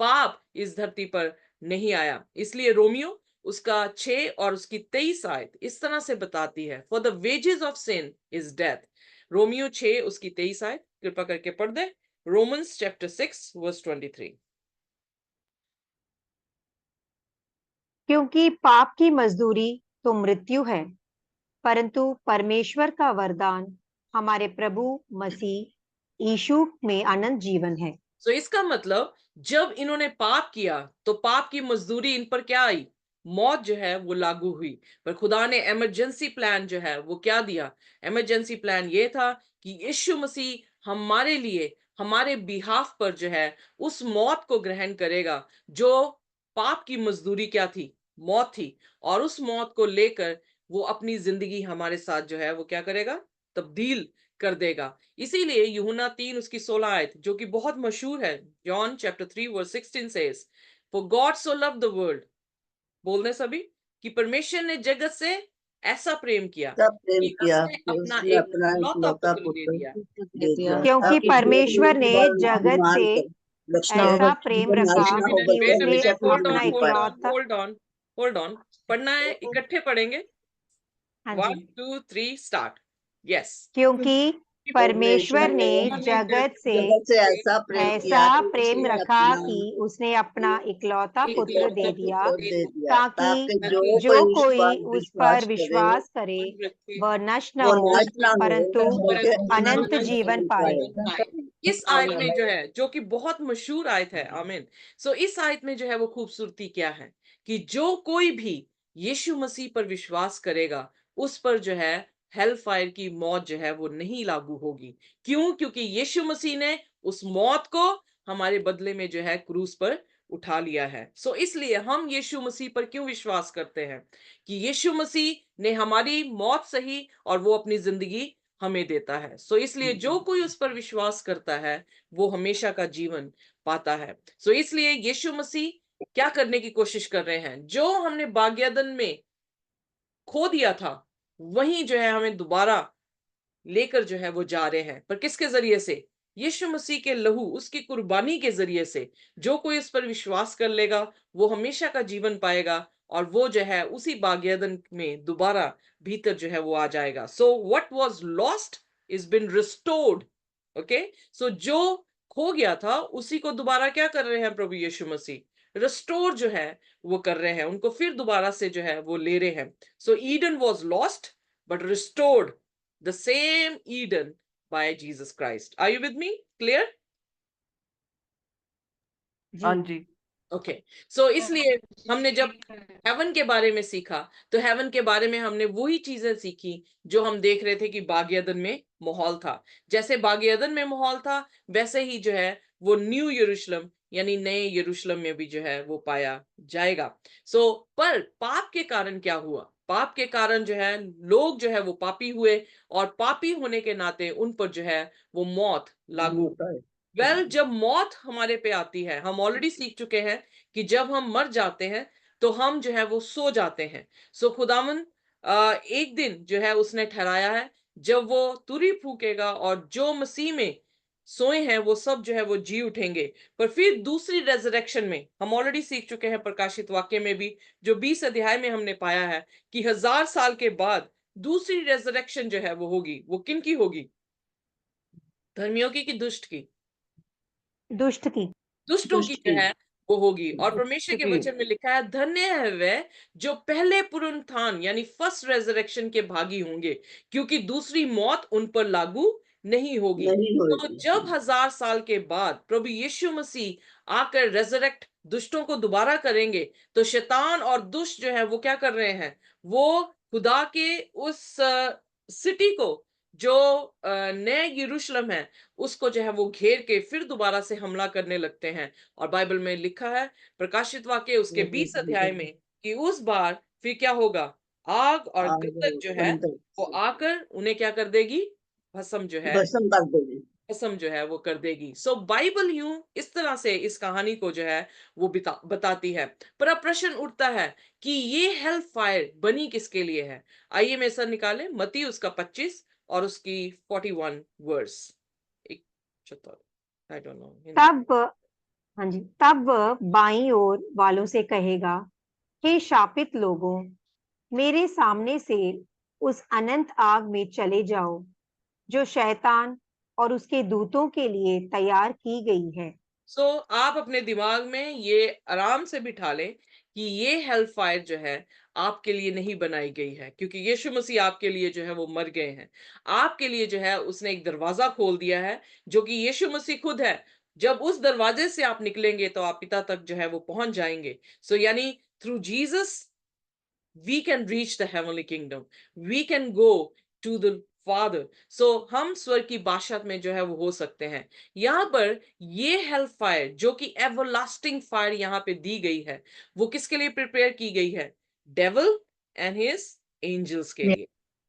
[SPEAKER 3] पाप इस धरती पर नहीं आया। इसलिए रोमियो उसका 6 और उसकी 23 आयत इस तरह से बताती है, for the wages of sin is death. रोमियो 6 उसकी 23 आयत कृपा करके पढ़ दे। Romans chapter 6 verse 23।
[SPEAKER 6] क्योंकि पाप की मजदूरी तो मृत्यु है, परंतु परमेश्वर का वरदान हमारे प्रभु मसीह यीशु में अनंत जीवन है।
[SPEAKER 3] तो इसका मतलब जब इन्होंने पाप किया तो पाप की मजदूरी इन पर क्या आई, मौत जो है वो लागू हुई। पर खुदा ने इमरजेंसी प्लान जो है वो क्या दिया, इमरजेंसी प्लान ये था कि यीशु मसीह हमारे लिए हमारे बिहाफ पर जो है उस मौत को ग्रहण करेगा जो पाप की मजदूरी क्या थी, मौत थी। और उस मौत को लेकर वो अपनी जिंदगी हमारे साथ जो है वो क्या करेगा, तब्दील कर देगा। इसीलिए यूहन्ना 3 उसकी 16 आयत जो कि बहुत मशहूर है, John chapter 3 verse 16 says, for God so love the world, बोलने सभी कि परमेश्वर ने जगत से ऐसा प्रेम किया
[SPEAKER 7] तब प्रेम
[SPEAKER 3] कि
[SPEAKER 7] किया
[SPEAKER 3] उसने
[SPEAKER 7] कि
[SPEAKER 3] अपना
[SPEAKER 7] उसने
[SPEAKER 3] एक
[SPEAKER 7] अपना
[SPEAKER 3] लौता
[SPEAKER 7] इकलौता
[SPEAKER 3] पुत्र दे
[SPEAKER 7] पुत्र
[SPEAKER 3] दिया।
[SPEAKER 7] दे दिया
[SPEAKER 6] क्योंकि
[SPEAKER 7] ताकि जो
[SPEAKER 6] परमेश्वर ने
[SPEAKER 7] पर
[SPEAKER 6] जगत
[SPEAKER 7] ईमान
[SPEAKER 6] से
[SPEAKER 7] कर बचता
[SPEAKER 6] ऐसा
[SPEAKER 7] है
[SPEAKER 6] प्रेम
[SPEAKER 7] वो नाश
[SPEAKER 6] रखा
[SPEAKER 7] ना हो
[SPEAKER 6] कि
[SPEAKER 7] बल्कि
[SPEAKER 6] उसने
[SPEAKER 7] हमेशा की
[SPEAKER 3] होल्ड ऑन
[SPEAKER 6] अपना
[SPEAKER 7] जिंदगी
[SPEAKER 3] होल्ड
[SPEAKER 7] पाए।
[SPEAKER 3] ऑन
[SPEAKER 6] इकलौता।
[SPEAKER 3] होल्ड ऑन होल्ड ऑन, पढ़ना है, इकट्ठे पढ़ेंगे।
[SPEAKER 6] हाँ
[SPEAKER 3] 1
[SPEAKER 6] जी।
[SPEAKER 3] 2 3 स्टार्ट। यस।
[SPEAKER 6] क्योंकि परमेश्वर ने जगत से
[SPEAKER 7] जगत से ऐसा प्रेम
[SPEAKER 6] ऐसा
[SPEAKER 7] किया कि
[SPEAKER 6] प्रेम
[SPEAKER 7] उसने
[SPEAKER 6] रखा
[SPEAKER 7] अपना
[SPEAKER 6] कि उसने अपना इकलौता पुत्र
[SPEAKER 3] इकलौता
[SPEAKER 6] दे दिया,
[SPEAKER 7] पुत्र दे दिया
[SPEAKER 6] ताकि
[SPEAKER 7] ताकि जो
[SPEAKER 6] जो
[SPEAKER 7] कोई इस
[SPEAKER 6] कोई
[SPEAKER 7] पर
[SPEAKER 6] उस पर
[SPEAKER 7] विश्वास करे
[SPEAKER 6] विश्वास करे
[SPEAKER 3] रखे
[SPEAKER 6] वह नष्ट न
[SPEAKER 7] वो
[SPEAKER 6] हो
[SPEAKER 7] नाश ना हो
[SPEAKER 6] परंतु
[SPEAKER 7] बल्कि
[SPEAKER 6] अनंत
[SPEAKER 7] अनंत
[SPEAKER 6] जीवन
[SPEAKER 7] जीवन
[SPEAKER 6] पाए।
[SPEAKER 7] पाए।
[SPEAKER 3] इस आयत में जो है जो कि बहुत मशहूर आयत है, आमीन। सो इस आयत में जो है वो खूबसूरती क्या है कि जो कोई भी यीशु मसीह पर विश्वास करेगा उस पर जो है हेल फायर की मौत जो है वो नहीं लागू होगी। क्यों? क्योंकि यीशु मसीह ने उस मौत को हमारे बदले में जो है क्रूस पर उठा लिया है। सो इसलिए हम यीशु मसीह पर क्यों विश्वास करते हैं कि यीशु मसीह ने हमारी मौत सही और वो अपनी जिंदगी हमें देता है। सो इसलिए जो कोई उस पर विश्वास करता है वो हमेशा का जीवन पाता है। सो इसलिए यीशु मसीह क्या करने की कोशिश कर रहे हैं, जो हमने बाग्यदन में खो दिया था वहीं जो है हमें दोबारा लेकर जो है वो जा रहे हैं। पर किसके जरिए से? यीशु मसीह के लहू, उसकी कुर्बानी के जरिए से जो कोई इस पर विश्वास कर लेगा वो हमेशा का जीवन पाएगा, और वो जो है उसी बागेदन में दोबारा भीतर जो है वो आ जाएगा। So what was lost is been restored. Okay, so जो खो गया था उसी को दोबारा क्या कर रहे हैं प्रभु यीशु मसीह, रिस्टोर जो है वो कर रहे हैं, उनको फिर दोबारा से जो है वो ले रहे हैं। So Eden was lost but restored, the same Eden by Jesus Christ. Are you with me? Clear?
[SPEAKER 7] हाँ
[SPEAKER 6] जी
[SPEAKER 7] जी।
[SPEAKER 3] ओके, सो इसलिए हमने जब हेवन के बारे में सीखा तो हेवन के बारे में हमने वही चीजें सीखी जो हम देख रहे थे कि बागेदन में माहौल था। जैसे बागेदन में माहौल था वैसे ही जो है वो न्यू यरूशलेम यानी नए यरूशलेम में भी जो है वो पाया जाएगा। सो पर पाप के कारण क्या हुआ? पाप के कारण जो है लोग जो है वो पापी हुए, और पापी होने के नाते उन पर जो है वो मौत लागू।
[SPEAKER 7] होता है।
[SPEAKER 3] जब मौत हमारे पे आती है, हम ऑलरेडी सीख चुके हैं कि जब हम मर जाते हैं तो हम जो है वो सो जाते हैं। सो खुदावन एक दिन जो है उसने ठहराया है जब वो तुरी फूकेगा, और जो मसीह में सोए हैं वो सब जो है वो जी उठेंगे। पर फिर दूसरी रेजरेक्शन में हम ऑलरेडी सीख चुके हैं, प्रकाशित वाक्य में भी जो 20 अध्याय में हमने पाया है कि 1000 साल के बाद दूसरी रेजरेक्शन जो है वो होगी। वो किन की होगी? धर्मियों की कि दुष्ट की?
[SPEAKER 6] दुष्ट की।
[SPEAKER 3] दुष्टों की
[SPEAKER 7] दुष्ट
[SPEAKER 3] जो
[SPEAKER 7] की।
[SPEAKER 3] है वो होगी। और
[SPEAKER 7] दुष्ट
[SPEAKER 3] परमेश्वर के
[SPEAKER 7] की।
[SPEAKER 3] वचन में लिखा है धन्य है वह जो पहले पुनरुत्थान यानी फर्स्ट रेजरेक्शन के भागी होंगे, क्योंकि दूसरी मौत उन पर लागू नहीं होगी।
[SPEAKER 7] नहीं
[SPEAKER 3] तो
[SPEAKER 7] होगी।
[SPEAKER 3] जब 1000 साल के बाद प्रभु यीशु मसीह आकर रेजरेक्ट दुष्टों को दोबारा करेंगे तो शैतान और दुष्ट जो है वो क्या कर रहे हैं? वो खुदा के उस सिटी को जो नए यरूशलेम है उसको जो है वो घेर के फिर दोबारा से हमला करने लगते हैं। और बाइबल में लिखा है प्रकाशित वाक्य उसके 20 अध्याय में कि उस बार फिर क्या होगा? आग और गंधक जो है वो आकर उन्हें क्या कर देगी? भस्म जो है,
[SPEAKER 7] भस्म कर देगी।
[SPEAKER 3] भस्म जो है वो कर देगी। सो बाइबल यूं इस तरह से इस कहानी को जो है वो बताती है। पर अब प्रश्न उठता है कि ये हेल फायर बनी किसके लिए है? आइए मैं सर निकाले मत्ती उसका 25 और उसकी 41 वर्स। एक आई डोंट नो हिंदी।
[SPEAKER 6] तब हाँ जी, तब वह बाईं ओर वालों से कहेगा, हे शापित लोगों, मेरे सामने से उस अनंत आग में चले जाओ जो शैतान और उसके दूतों के लिए तैयार की गई है।
[SPEAKER 3] सो आप अपने दिमाग में ये आराम से बिठा लें कि ये हेल फायर जो है आपके लिए नहीं बनाई गई है, क्योंकि यीशु मसीह आपके लिए जो है वो मर गए हैं। आपके लिए जो है उसने एक दरवाजा खोल दिया है जो कि यीशु मसीह खुद है। जब उस दरवाजे से आप निकलेंगे तो आप पिता तक जो है वो पहुंच जाएंगे। सो यानी through Jesus we can reach the heavenly kingdom, we can go to the father। so हम स्वर्ग की भाषा में जो है वो हो सकते हैं। यहाँ पर ये हेल फायर जो कि एवरलास्टिंग फायर यहाँ पे दी गई है वो किसके लिए प्रिपेयर की गई है? डेविल एंड हिज एंजल्स के लिए।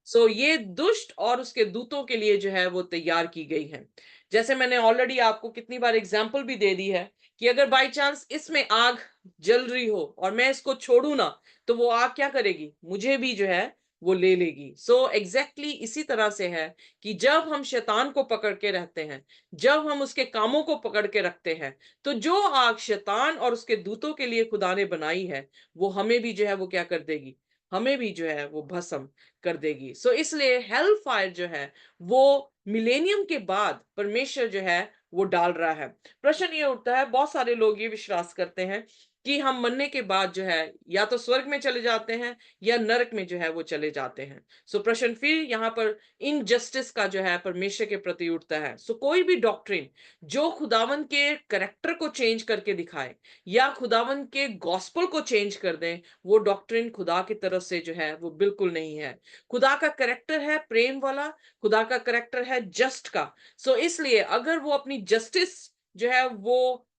[SPEAKER 3] सो ये दुष्ट और उसके दूतों के लिए जो है वो तैयार की गई है। जैसे मैंने ऑलरेडी आपको कितनी बार एग्जाम्पल भी दे दी है कि अगर बाई चांस इसमें आग जल रही हो और मैं इसको छोड़ू ना तो वो आग क्या करेगी? मुझे भी जो है वो ले लेगी। सो एग्जैक्टली इसी तरह से है कि जब हम शैतान को पकड़ के रहते हैं, जब हम उसके कामों को पकड़ के रखते हैं, तो जो आग शैतान और उसके दूतों के लिए खुदा ने बनाई है वो हमें भी जो है वो क्या कर देगी? हमें भी जो है वो भस्म कर देगी। सो इसलिए हेल फायर जो है वो मिलेनियम के बाद परमेश्वर जो है वो डाल रहा है। प्रश्न ये उठता है, बहुत सारे लोग ये विश्वास करते हैं कि हम मरने के बाद जो है या तो स्वर्ग में चले जाते हैं या नरक में जो है वो चले जाते हैं। सो प्रश्न फिर यहाँ पर इनजस्टिस का जो है परमेश्वर के प्रति उठता है। सो कोई भी डॉक्ट्रिन जो खुदावन के करेक्टर को चेंज करके दिखाए या खुदावन के गॉस्पल को चेंज कर दे, वो डॉक्ट्रिन खुदा की तरफ से जो है वो बिल्कुल नहीं है। खुदा का करेक्टर है प्रेम वाला, खुदा का करेक्टर है जस्ट का। सो इसलिए अगर वो अपनी जस्टिस जो है वो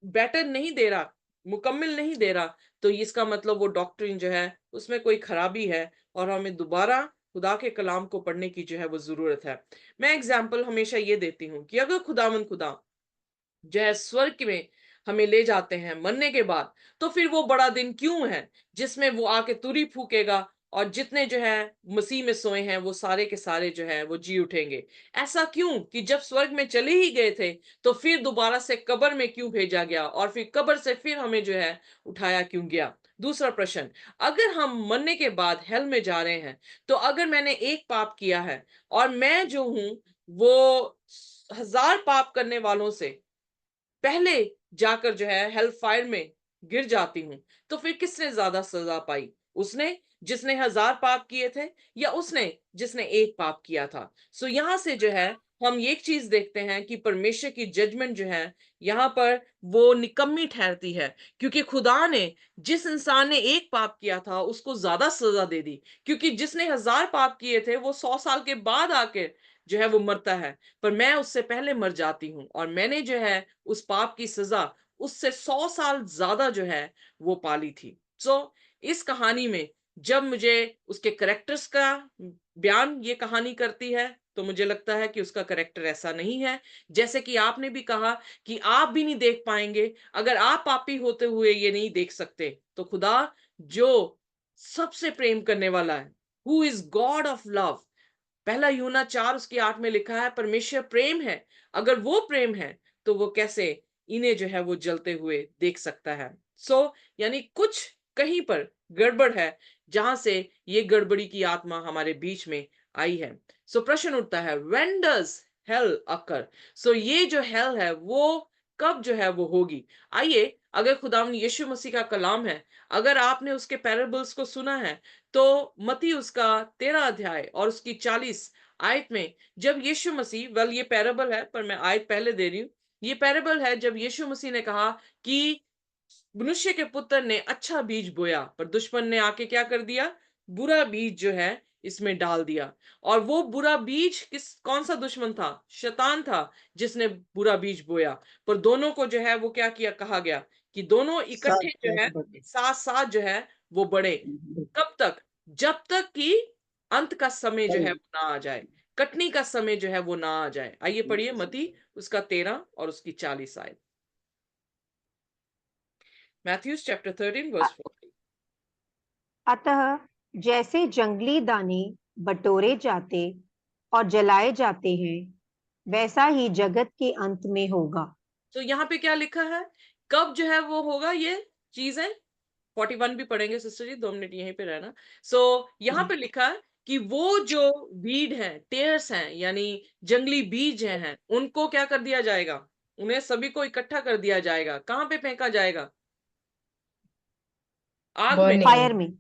[SPEAKER 3] बेटर नहीं दे रहा, मुकम्मल नहीं दे रहा, तो इसका मतलब वो डॉक्ट्रिन जो है उसमें कोई खराबी है और हमें दोबारा खुदा के कलाम को पढ़ने की जो है वो जरूरत है। मैं एग्जाम्पल हमेशा ये देती हूँ कि अगर खुदा जो है स्वर्ग में हमें ले जाते हैं मरने के बाद, तो फिर वो बड़ा दिन क्यों है जिसमें वो आके तुरी फूकेगा और जितने जो है मसीह में सोए हैं वो सारे के सारे जो है वो जी उठेंगे। ऐसा क्यों कि जब स्वर्ग में चले ही गए थे तो फिर दोबारा से कब्र में क्यों भेजा गया और फिर कब्र से फिर हमें जो है उठाया क्यों गया? दूसरा प्रश्न, अगर हम मरने के बाद हेल में जा रहे हैं तो अगर मैंने एक पाप किया है और मैं जो हूं वो 1000 पाप करने वालों से पहले जाकर जो है हेल फायर में गिर जाती हूं, तो फिर किसने ज्यादा सजा पाई? उसने जिसने 1000 पाप किए थे या उसने जिसने एक पाप किया था? सो यहां से जो है हम एक चीज देखते हैं कि परमेश्वर की जजमेंट जो है यहां पर वो निकम्मी ठहरती है, क्योंकि खुदा ने जिस इंसान ने एक पाप किया था उसको ज्यादा सजा दे दी, क्योंकि जिसने 1000 पाप किए थे वो 100 साल के बाद आके जो है वो मरता है, पर मैं उससे पहले मर जाती हूँ और मैंने जो है उस पाप की सजा उससे 100 साल ज्यादा जो है वो पाली थी। इस कहानी में जब मुझे उसके करेक्टर्स का बयान ये कहानी करती है तो मुझे लगता है कि उसका करेक्टर ऐसा नहीं है। जैसे कि आपने भी कहा कि आप भी नहीं देख पाएंगे, अगर आप पापी होते हुए ये नहीं देख सकते तो खुदा जो सबसे प्रेम करने वाला है, who is God of love, पहला यूहन्ना 4 उसके 8 में लिखा है परमेश्वर प्रेम है, अगर वो प्रेम है तो वो कैसे इन्हें जो है वो जलते हुए देख सकता है? यानी कुछ कहीं पर गड़बड़ है जहां से ये गड़बड़ी की आत्मा हमारे बीच में आई है। प्रश्न उठता है, व्हेन डज हेल अकर? ये जो हेल है वो कब जो है वो होगी? आइए, अगर खुदावंद यीशु मसीह का कलाम है, अगर आपने उसके पैराबल्स को सुना है तो मती उसका 13 अध्याय और उसकी 40 आयत में जब यीशु मसीह, ये पैराबल है पर मैं आयत पहले दे रही हूं, ये पैराबल है जब यीशु मसीह ने कहा कि मनुष्य के पुत्र ने अच्छा बीज बोया पर दुश्मन ने आके क्या कर दिया, बुरा बीज जो है इसमें डाल दिया। और वो बुरा बीज कौन सा दुश्मन था? शैतान था जिसने बुरा बीज बोया। पर दोनों को जो है वो क्या किया, कहा गया कि दोनों
[SPEAKER 7] साथ
[SPEAKER 3] इकट्ठे जो है
[SPEAKER 7] साथ बढ़े।
[SPEAKER 3] साथ साथ जो है वो बढ़े। कब तक? जब तक कि अंत का समय जो है वो ना आ जाए, कटनी का समय जो है वो ना आ जाए। आइए पढ़िए मती उसका 13 और उसकी 40 आयत। Matthew chapter 13 verse 40।
[SPEAKER 6] अतः जैसे जंगली दाने बटोरे जाते और जलाए जाते हैं, वैसा ही जगत के अंत में होगा।
[SPEAKER 3] तो यहाँ पे क्या लिखा है, कब जो है वो होगा ये चीजें? 41 भी पढ़ेंगे सिस्टर जी, 2 मिनट यहीं पे रहना। यहाँ पे लिखा है कि वो जो वीड हैं, टेयर्स हैं, यानी जंगली बीज हैं, उनको क्या कर दिया जाएगा? उन्हें सभी को इकट्ठा कर दिया जाएगा। कहाँ पे फेंका जाएगा? आग में।
[SPEAKER 2] बर्निंग
[SPEAKER 6] फायर में।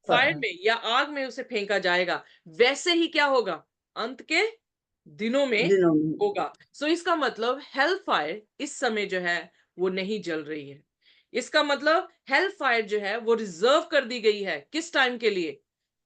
[SPEAKER 3] फायर में या आग में उसे फेंका जाएगा। वैसे ही क्या होगा? अंत के दिनों में
[SPEAKER 7] दिनों में
[SPEAKER 3] होगा। इसका मतलब हेल फायर इस समय जो है वो नहीं जल रही है। इसका मतलब हेल फायर जो है वो रिजर्व कर दी गई है किस टाइम के लिए?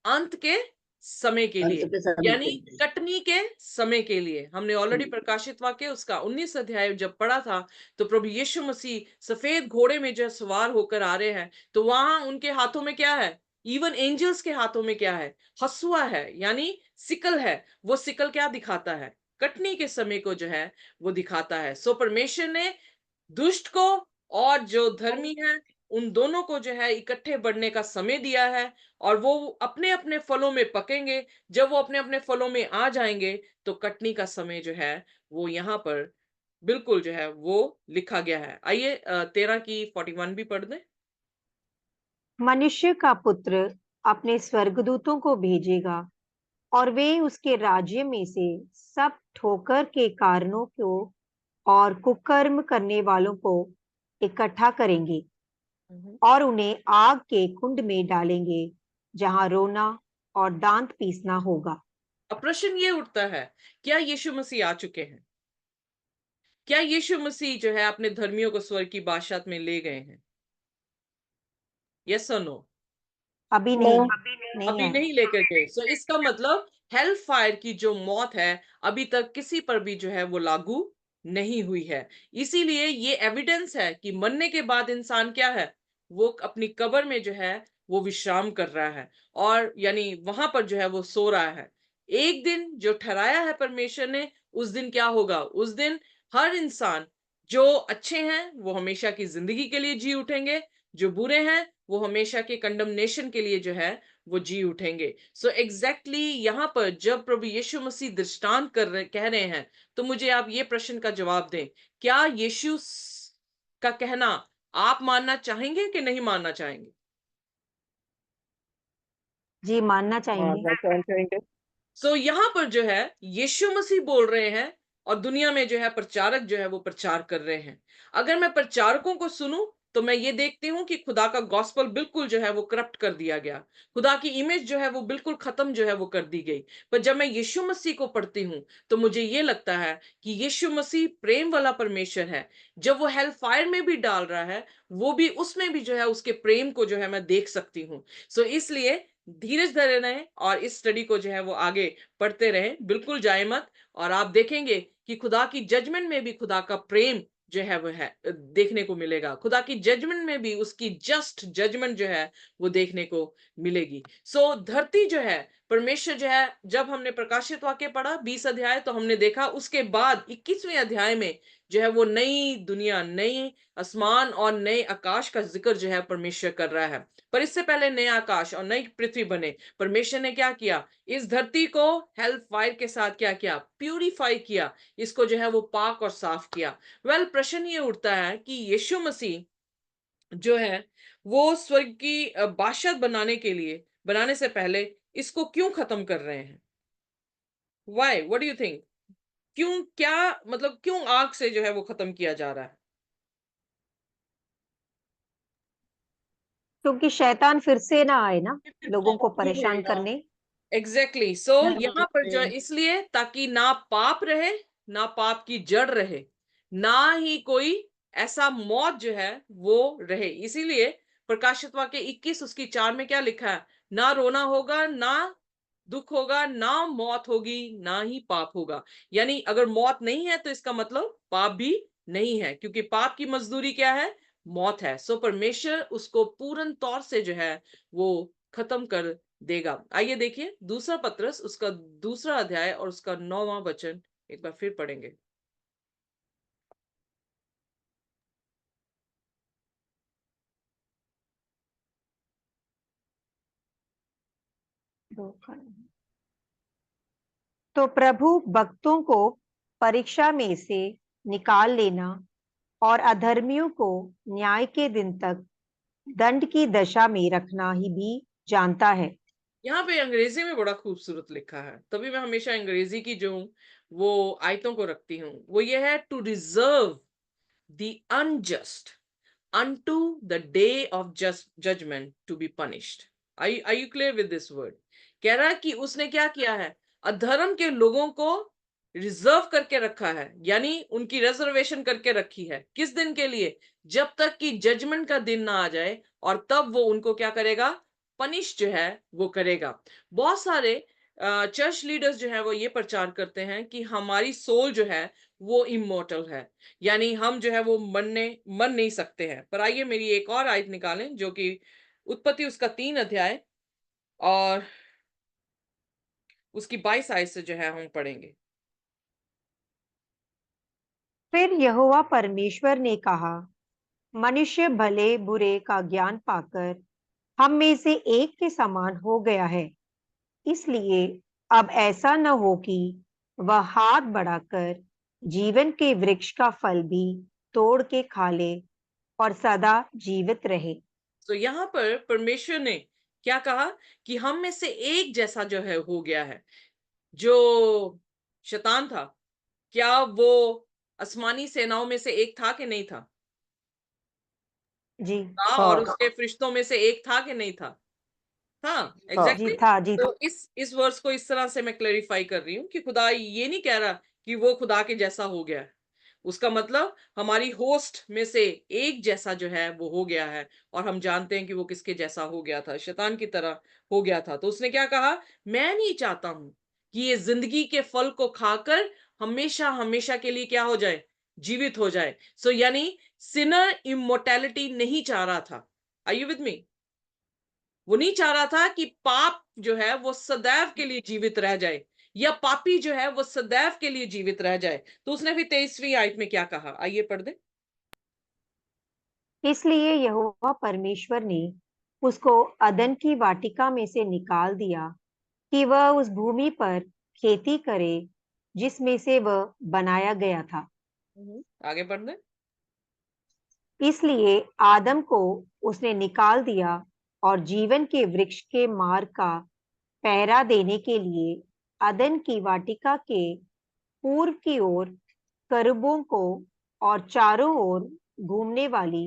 [SPEAKER 3] अंत के समय के
[SPEAKER 7] अंत
[SPEAKER 3] लिए,
[SPEAKER 7] के समय
[SPEAKER 3] यानी
[SPEAKER 7] के लिए।
[SPEAKER 3] कटनी के समय के लिए। हमने ऑलरेडी प्रकाशित वाक्य उसका 19 अध्याय जब पढ़ा था तो प्रभु यीशु मसीह सफेद घोड़े में जब सवार होकर आ रहे हैं तो वहां उनके हाथों में क्या है? इवन एंजल्स के हाथों में क्या है? हसुआ है, यानी सिकल है। वो सिकल क्या दिखाता है? कटनी के समय को जो है वो दिखाता है। परमेश्वर ने दुष्ट को और जो धर्मी है उन दोनों को जो है इकट्ठे बढ़ने का समय दिया है और वो अपने अपने फलों में पकेंगे। जब वो अपने अपने फलों में आ जाएंगे तो कटनी का समय जो है वो यहाँ पर बिल्कुल जो है वो लिखा गया है। आइए 13 की 41 भी पढ़ दें।
[SPEAKER 6] मनुष्य का पुत्र अपने स्वर्गदूतों को भेजेगा और वे उसके राज्य में से सब ठोकर के कारणों को और कुकर्म करने वालों को इकट्ठा करेंगे और उन्हें आग के कुंड में डालेंगे, जहां रोना और दांत पीसना होगा।
[SPEAKER 3] अब प्रश्न ये उठता है, क्या यीशु मसीह आ चुके हैं? क्या यीशु मसीह जो है अपने धर्मियों को स्वर्ग की बादशाहत में ले गए हैं? यस और नो?
[SPEAKER 6] अभी नहीं, नहीं
[SPEAKER 3] अभी
[SPEAKER 6] है।
[SPEAKER 3] नहीं लेकर गए। इसका मतलब हेल फायर की जो मौत है अभी तक किसी पर भी जो है वो लागू नहीं हुई है। इसीलिए ये एविडेंस है कि मरने के बाद इंसान क्या है, वो अपनी कब्र में जो है वो विश्राम कर रहा है और यानी वहां पर जो है वो सो रहा है। एक दिन जो ठहराया है परमेश्वर ने, उस दिन क्या होगा? उस दिन हर इंसान जो अच्छे हैं वो हमेशा की जिंदगी के लिए जी उठेंगे, जो बुरे हैं वो हमेशा के कंडमनेशन के लिए जो है वो जी उठेंगे। सो एग्जैक्टली यहाँ पर जब प्रभु यीशु मसीह दृष्टांत कह रहे हैं, तो मुझे आप ये प्रश्न का जवाब दें, क्या यीशु का कहना आप मानना चाहेंगे कि नहीं मानना चाहेंगे?
[SPEAKER 6] जी, मानना चाहिए।
[SPEAKER 5] मानना चाहेंगे।
[SPEAKER 3] सो यहाँ पर जो है यीशु मसीह बोल रहे हैं और दुनिया में जो है प्रचारक जो है वो प्रचार कर रहे हैं। अगर मैं प्रचारकों को सुनूं तो मैं ये देखती हूँ कि खुदा का गॉस्पल बिल्कुल जो है वो करप्ट कर दिया गया, खुदा की इमेज जो है वो बिल्कुल खत्म जो है वो कर दी गई। पर जब मैं यीशु मसीह को पढ़ती हूँ तो मुझे ये लगता है कि यीशु मसीह प्रेम वाला परमेश्वर है। जब वो हेल फायर में भी डाल रहा है, वो भी उसमें भी जो है उसके प्रेम को जो है मैं देख सकती हूँ। सो इसलिए धीरज धरे रहें और इस स्टडी को जो है वो आगे पढ़ते रहें, बिल्कुल जाए मत। और आप देखेंगे कि खुदा की जजमेंट में भी खुदा का प्रेम जो है वो है देखने को मिलेगा, खुदा की जजमेंट में भी उसकी जस्ट जजमेंट जो है वो देखने को मिलेगी। सो धरती जो है, परमेश्वर जो है, जब हमने प्रकाशित वाक्य पढ़ा 20 अध्याय, तो हमने देखा उसके बाद 21वें अध्याय में जो है वो नई दुनिया, नई आसमान और नए आकाश का जिक्र जो है परमेश्वर कर रहा है। पर इससे पहले नया आकाश और नई पृथ्वी बने, परमेश्वर ने क्या किया, इस धरती को हेल फायर के साथ क्या किया, प्यूरिफाई किया, इसको जो है वो पाक और साफ किया। प्रश्न ये उठता है कि यीशु मसीह जो है वो स्वर्ग की बादशाह बनाने से पहले इसको क्यों खत्म कर रहे हैं? Why, what do you think? क्यों, क्या मतलब, क्यों आग से जो है वो खत्म किया जा रहा है?
[SPEAKER 6] क्योंकि शैतान फिर से ना आए ना लोगों को परेशान करने।
[SPEAKER 3] एग्जैक्टली। सो यहाँ पर जो है इसलिए ताकि ना पाप रहे, ना पाप की जड़ रहे, ना ही कोई ऐसा मौत जो है वो रहे। इसीलिए प्रकाशित वाक्य 21 उसकी 4 में क्या लिखा है, ना रोना होगा, ना दुख होगा, ना मौत होगी, ना ही पाप होगा। यानी अगर मौत नहीं है तो इसका मतलब पाप भी नहीं है, क्योंकि पाप की मजदूरी क्या है, मौत है। सो परमेश्वर उसको पूर्ण तौर से जो है वो खत्म कर देगा। आइए देखिए दूसरा पत्रस उसका दूसरा अध्याय और उसका 9वां वचन एक बार फिर पढ़ेंगे।
[SPEAKER 6] तो प्रभु भक्तों को परीक्षा में से निकाल लेना और अधर्मियों को न्याय के दिन तक दंड की दशा में रखना ही भी जानता है।
[SPEAKER 3] यहाँ पे अंग्रेजी में बड़ा खूबसूरत लिखा है, तभी मैं हमेशा अंग्रेजी की जो वो आयतों को रखती हूँ। वो ये है, to reserve the unjust unto the day of just judgment to be punished। Are you clear with this word? कह रहा है कि उसने क्या किया है, अधर्म के लोगों को रिजर्व करके रखा है, यानी उनकी रिजर्वेशन करके रखी है। किस दिन के लिए? जब तक कि जजमेंट का दिन ना आ जाए, और तब वो उनको क्या करेगा, पनिश जो है वो करेगा। बहुत सारे चर्च लीडर्स जो है वो ये प्रचार करते हैं कि हमारी सोल जो है वो इमोर्टल है, यानी हम जो है वो मर नहीं सकते हैं। पर आइए मेरी एक और आयत निकालें, जो कि उत्पत्ति उसका 3 अध्याय और उसकी 22 आयत से जो है हम पढ़ेंगे।
[SPEAKER 6] फिर यहोवा परमेश्वर ने कहा, मनुष्य भले बुरे का ज्ञान पाकर हम में से एक के समान हो गया है, इसलिए अब ऐसा न हो कि वह हाथ बढ़ाकर जीवन के वृक्ष का फल भी तोड़ के खा ले और सदा जीवित रहे।
[SPEAKER 3] तो यहाँ पर परमेश्वर ने क्या कहा कि हम में से एक जैसा जो है हो गया है। जो शैतान था, क्या वो आसमानी सेनाओं में से एक था कि नहीं था?
[SPEAKER 6] जी
[SPEAKER 3] था। और उसके फरिश्तों में से एक था कि नहीं था? हाँ,
[SPEAKER 6] जी
[SPEAKER 3] एग्जैक्टली।
[SPEAKER 6] था, जी था।
[SPEAKER 3] तो इस वर्स को इस तरह से मैं क्लेरिफाई कर रही हूँ कि खुदा ये नहीं कह रहा कि वो खुदा के जैसा हो गया है। उसका मतलब हमारी होस्ट में से एक जैसा जो है वो हो गया है, और हम जानते हैं कि वो किसके जैसा हो गया था, शैतान की तरह हो गया था। तो उसने क्या कहा, मैं नहीं चाहता हूं कि ये जिंदगी के फल को खाकर हमेशा हमेशा के लिए क्या हो जाए, जीवित हो जाए। सो यानी सिनर इमोर्टैलिटी नहीं चाह रहा था। Are you with me? वो नहीं चाह रहा था कि पाप जो है वो सदैव के लिए जीवित रह जाए, या पापी जो है वो सदैव के लिए जीवित रह जाए। तो उसने भी 23वीं आयत में क्या कहा, आइए पढ़ दे।
[SPEAKER 6] इसलिए यहोवा परमेश्वर ने उसको अदन की वाटिका में से निकाल दिया कि वह उस भूमि पर खेती करे जिसमें से वह बनाया गया था।
[SPEAKER 3] आगे बढ़ने।
[SPEAKER 6] इसलिए आदम को उसने निकाल दिया और जीवन के वृक्ष के मार्ग का पहरा देने के लिए अदन की वाटिका के पूर्व की ओर करूबों को और चारों ओर घूमने वाली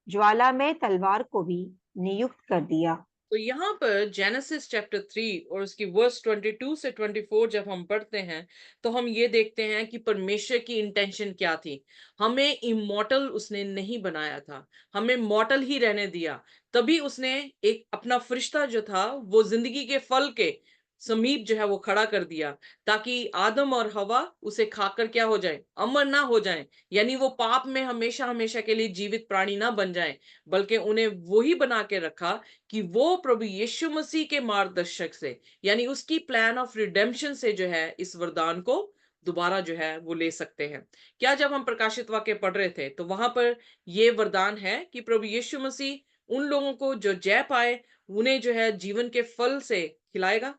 [SPEAKER 6] ज्वालामय तलवार को भी नियुक्त कर दिया।
[SPEAKER 3] तो यहाँ पर जेनेसिस चैप्टर 3 और उसकी वर्स 22 से 24 जब हम पढ़ते हैं तो हम ये देखते हैं कि परमेश्वर की इंटेंशन क्या थी। हमें इमॉर्टल उसने नहीं बनाया था, हमें मॉर्टल ही रहने दिया। तभी उसने एक अपना फरिश्ता जो था वो जिंदगी के फल के समीप जो है वो खड़ा कर दिया, ताकि आदम और हवा उसे खाकर क्या हो जाए, अमर ना हो जाए। यानी वो पाप में हमेशा हमेशा के लिए जीवित प्राणी ना बन जाए, बल्कि उन्हें वही बना के रखा कि वो प्रभु यीशु मसीह के मार्गदर्शक से, यानी उसकी प्लान ऑफ रिडेम्पशन से जो है इस वरदान को दोबारा जो है वो ले सकते हैं। क्या जब हम प्रकाशित वाक्य पढ़ रहे थे तो वहां पर ये वरदान है कि प्रभु यीशु मसीह उन लोगों को जो जय पाए उन्हें जो है जीवन के फल से खिलाएगा।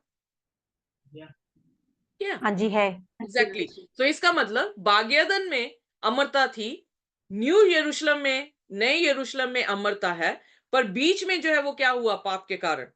[SPEAKER 3] क्या
[SPEAKER 6] हाँ जी है।
[SPEAKER 3] एग्जैक्टली तो इसका मतलब बागेदन में अमरता थी, न्यू यरूशलेम में, नए यरूशलेम में अमरता है, पर बीच में जो है वो क्या हुआ, पाप के कारण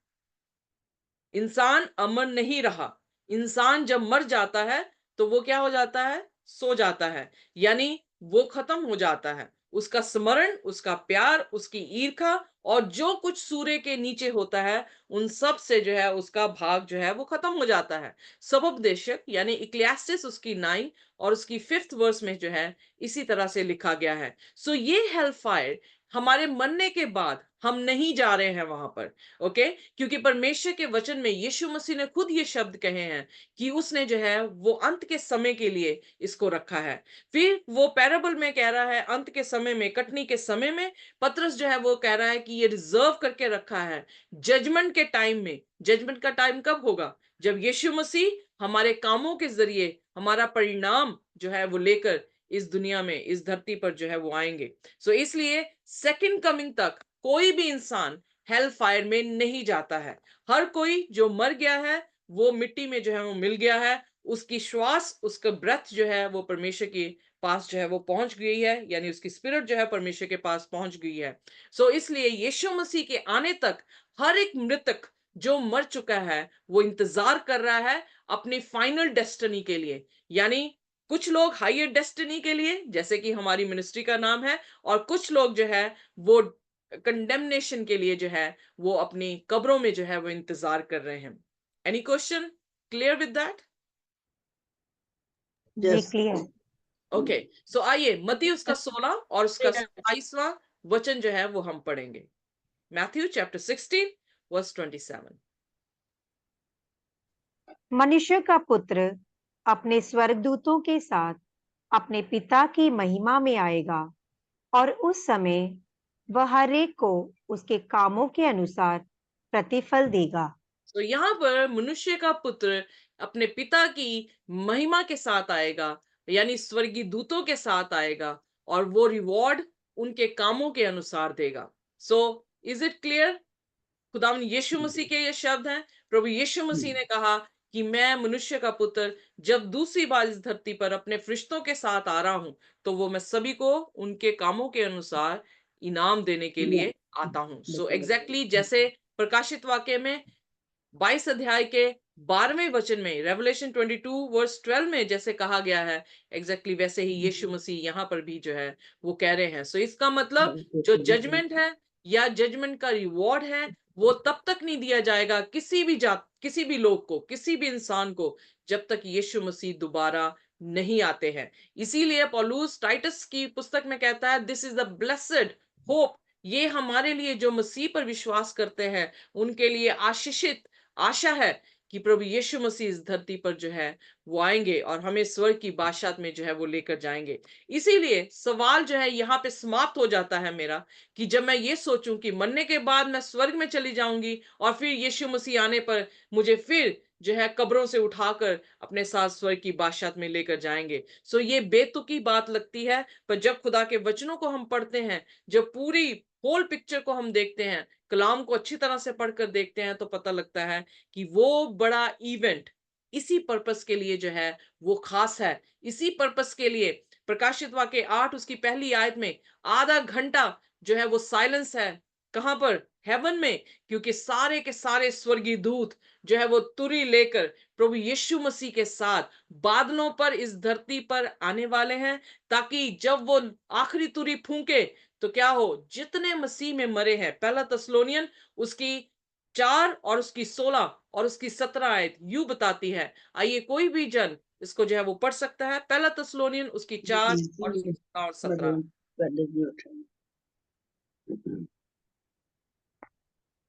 [SPEAKER 3] इंसान अमर नहीं रहा। इंसान जब मर जाता है तो वो क्या हो जाता है, सो जाता है, यानी वो खत्म हो जाता है। उसका स्मरण, उसका प्यार, उसकी ईर्खा और जो कुछ सूर्य के नीचे होता है उन सब से जो है उसका भाग जो है वो खत्म हो जाता है। सबोपदेशक यानी इक्लेसियास्टिस उसकी 9 और उसकी 5th वर्स में जो है इसी तरह से लिखा गया है। सो ये हेल फायर हमारे मरने के बाद हम नहीं जा रहे हैं वहां पर, ओके, क्योंकि परमेश्वर के वचन में यीशु मसीह ने खुद ये शब्द कहे हैं कि उसने जो है वो अंत के समय के लिए इसको रखा है। फिर वो पैराबल में कह रहा है अंत के समय में, कटनी के समय में पतरस जो है वो कह रहा है कि ये रिजर्व करके रखा है जजमेंट के टाइम में। जजमेंट का टाइम कब होगा, जब यीशु मसीह हमारे कामों के जरिए हमारा परिणाम जो है वो लेकर इस दुनिया में, इस धरती पर जो है वो आएंगे। सो इसलिए सेकंड कमिंग तक कोई भी इंसान हेल फायर में नहीं जाता है। हर कोई जो मर गया है वो मिट्टी में जो है वो मिल गया है, उसकी श्वास, उसका ब्रेथ जो है वो परमेश्वर के पास जो है वो पहुंच गई है, यानी उसकी स्पिरिट जो है परमेश्वर के पास पहुंच गई है। सो इसलिए यीशु मसीह के आने तक हर एक मृतक जो मर चुका है वो इंतजार कर रहा है अपनी फाइनल डेस्टिनी के लिए। यानी कुछ लोग हायर डेस्टिनी के लिए, जैसे कि हमारी मिनिस्ट्री का नाम है, और कुछ लोग जो है वो कंडेमनेशन के लिए जो है वो अपनी कब्रों में जो है वो इंतजार कर रहे हैं। Any question, clear with that?
[SPEAKER 7] Yes.
[SPEAKER 6] Clear.
[SPEAKER 3] Okay, so आइए मत्ती उसका 16 और उसका 27वां वचन जो है वो हम पढ़ेंगे। Matthew chapter 16 verse 27।
[SPEAKER 6] मनुष्य का पुत्र अपने स्वर्गदूतों के साथ अपने पिता की महिमा में आएगा और उस समय वह हर एक को उसके कामों के अनुसार प्रतिफल देगा।
[SPEAKER 3] तो यहाँ पर मनुष्य का पुत्र अपने पिता की महिमा के साथ आएगा, यानी स्वर्गीय दूतों के साथ आएगा, और वो रिवॉर्ड उनके कामों के अनुसार देगा। So is it clear? खुदावन यीशु मसीह के ये शब्द हैं। प्रभु यीशु मसीह ने कहा कि मैं मनुष्य का पुत्र जब दूसरी बार इस धरती पर अपने फरिश्तों के साथ आ रहा हूं तो वो मैं सभी को उनके कामों के अनुसार इनाम देने के लिए आता हूं। सो एग्जैक्टली जैसे प्रकाशित वाक्य में 22 अध्याय के 12वें वचन में, रेवलेशन 22 वर्स 12 में जैसे कहा गया है, एग्जैक्टली वैसे ही यीशु मसीह यहाँ पर भी जो है वो कह रहे हैं। सो इसका मतलब जो जजमेंट है या जजमेंट का रिवॉर्ड है वो तब तक नहीं दिया जाएगा किसी भी जात, किसी भी लोग को, किसी भी इंसान को, जब तक यीशु मसीह दोबारा नहीं आते हैं। इसीलिए पौलुस टाइटस की पुस्तक में कहता है this is the blessed hope, ये हमारे लिए जो मसीह पर विश्वास करते हैं उनके लिए आशीषित आशा है कि प्रभु यीशु मसीह इस धरती पर जो है वो आएंगे और हमें स्वर्ग की बादशाहत में जो है वो लेकर जाएंगे। इसीलिए सवाल जो है यहाँ पे समाप्त हो जाता है मेरा, कि जब मैं ये सोचूं कि मरने के बाद मैं स्वर्ग में चली जाऊंगी और फिर यीशु मसीह आने पर मुझे फिर जो है कब्रों से उठाकर अपने साथ स्वर्ग की बादशाहत में लेकर जाएंगे। सो ये बेतुकी बात लगती है, पर जब खुदा के वचनों को हम पढ़ते हैं, जब पूरी होल पिक्चर को हम देखते हैं, कलाम को अच्छी तरह से पढ़कर देखते हैं, तो पता लगता है कि वो बड़ा इवेंट इसी पर्पस के लिए जो है वो खास है। इसी पर्पस के लिए प्रकाशित वाक्य 8 उसकी पहली आयत में आधा घंटा जो है वो साइलेंस है। कहां पर? हेवन में। क्योंकि सारे के सारे स्वर्गीय दूत जो है वो तुरी लेकर प्रभु यीशु मसीह के साथ बादलों पर इस धरती पर आने वाले हैं, ताकि जब वो आखिरी तुरी फूंके तो क्या हो, जितने मसीह में मरे हैं, पहला तस्लोनियन उसकी 4 और उसकी 16 और उसकी 17 आयत यूं बताती है। आइए कोई भी जन इसको जो है वो पढ़ सकता है। पहला तस्लोनियन उसकी 4 और उसकी 16 और 17।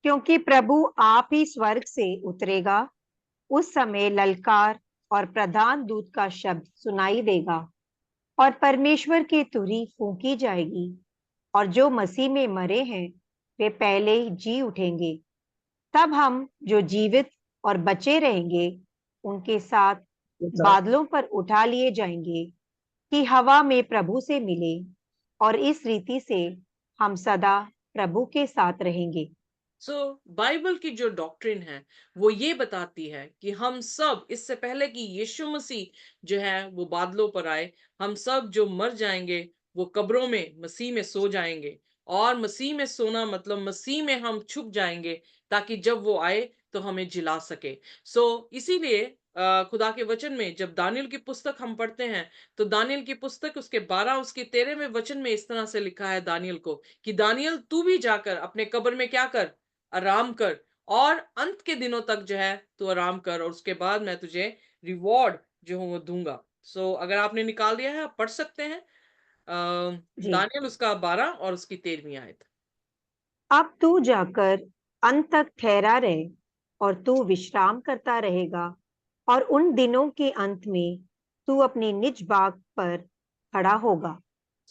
[SPEAKER 6] क्योंकि प्रभु आप ही स्वर्ग से उतरेगा, उस समय ललकार और प्रधान दूत का शब्द सुनाई देगा और परमेश्वर की तुरही फूंकी जाएगी, और जो मसीह में मरे हैं वे पहले ही जी उठेंगे। तब हम जो जीवित और बचे रहेंगे उनके साथ बादलों पर उठा लिए जाएंगे कि हवा में प्रभु से मिले, और इस रीति से हम सदा प्रभु के साथ रहेंगे।
[SPEAKER 3] बाइबल की जो डॉक्ट्रिन है वो ये बताती है कि हम सब, इससे पहले कि यीशु मसीह जो है वो बादलों पर आए, हम सब जो मर जाएंगे वो कब्रों में मसीह में सो जाएंगे। और मसीह में सोना मतलब मसीह में हम छुप जाएंगे, ताकि जब वो आए तो हमें जिला सके। इसीलिए खुदा के वचन में जब दानियल की पुस्तक हम पढ़ते हैं, तो दानियल की पुस्तक उसके 12 उसके 13वें वचन में इस तरह से लिखा है दानियल को, कि दानियल तू भी जाकर अपने कब्र में क्या कर, आराम कर, और अंत के दिनों तक जो है तू आराम कर, और उसके बाद मैं तुझे रिवॉर्ड जो हूं वो दूंगा। अगर आपने निकाल दिया है आप पढ़ सकते हैं
[SPEAKER 6] जी।
[SPEAKER 3] दानियल उसका 12 और उसकी 13वीं आयत।
[SPEAKER 6] अब तू जाकर अंत तक ठहरा रहे, और तू विश्राम करता रहेगा, और उन दिनों के अंत में तू अपनी निज बाग पर खड़ा होगा।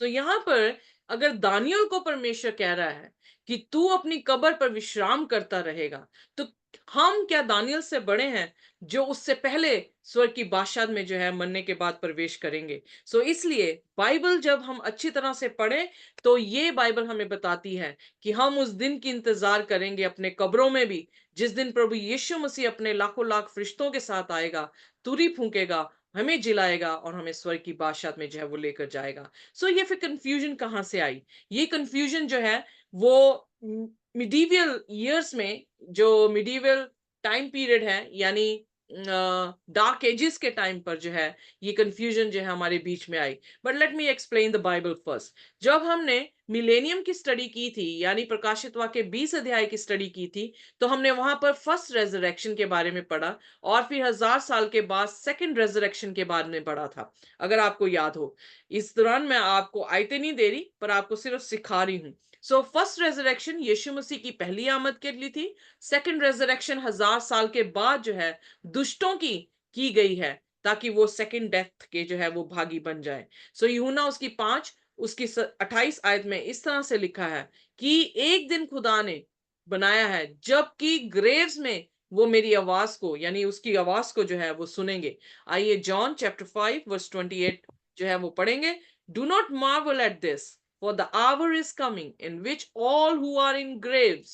[SPEAKER 3] यहाँ पर अगर दानियल को परमेश्वर कह रहा है कि तू अपनी कब्र पर विश्राम करता रहेगा, तो हम क्या दानियल से बड़े हैं जो उससे पहले स्वर्ग की बादशाह में जो है मरने के बाद प्रवेश करेंगे। इसलिए बाइबल जब हम अच्छी तरह से पढ़ें, तो ये बाइबल हमें बताती है कि हम उस दिन की इंतजार करेंगे अपने कब्रों में भी, जिस दिन प्रभु यीशु मसीह अपने लाखों लाख फरिश्तों के साथ आएगा, तुरी फूंकेगा, हमें जिलाएगा और हमें स्वर्ग की बादशाह में जो है वो लेकर जाएगा। ये फिर कंफ्यूजन कहां से आई? ये कंफ्यूजन जो है वो मिडीवियल ईयर्स में, जो मिडीवियल टाइम पीरियड है, यानी डार्क एजेस के टाइम पर जो है ये कंफ्यूजन जो है हमारे बीच में आई। But let me explain the Bible first. जब हमने मिलेनियम की स्टडी की थी, यानी प्रकाशित वाक्य 20 अध्याय की स्टडी की थी, तो हमने वहां पर फर्स्ट रेजरेक्शन के बारे में पढ़ा, और फिर 1000 साल के बाद सेकंड रेजरेक्शन के बारे में पढ़ा था, अगर आपको याद हो। इस दौरान मैं आपको आयतें नहीं दे रही, पर आपको सिर्फ सिखा रही हूं। फर्स्ट रेजरेक्शन यीशु मसीह की पहली आमद के लिए थी। सेकंड रेजरेक्शन 1000 साल के बाद जो है दुष्टों की गई है, ताकि वो सेकंड डेथ के जो है वो भागी बन जाए। यूहन्ना उसकी 5 उसकी 28 आयत में इस तरह से लिखा है कि एक दिन खुदा ने बनाया है जबकि ग्रेव्स में वो मेरी आवाज को, यानी उसकी आवाज को जो है वो सुनेंगे। आइए जॉन चैप्टर 5 वर्स 28 जो है वो पढ़ेंगे। Do not Marvel at this, for the hour is coming in which all who are in graves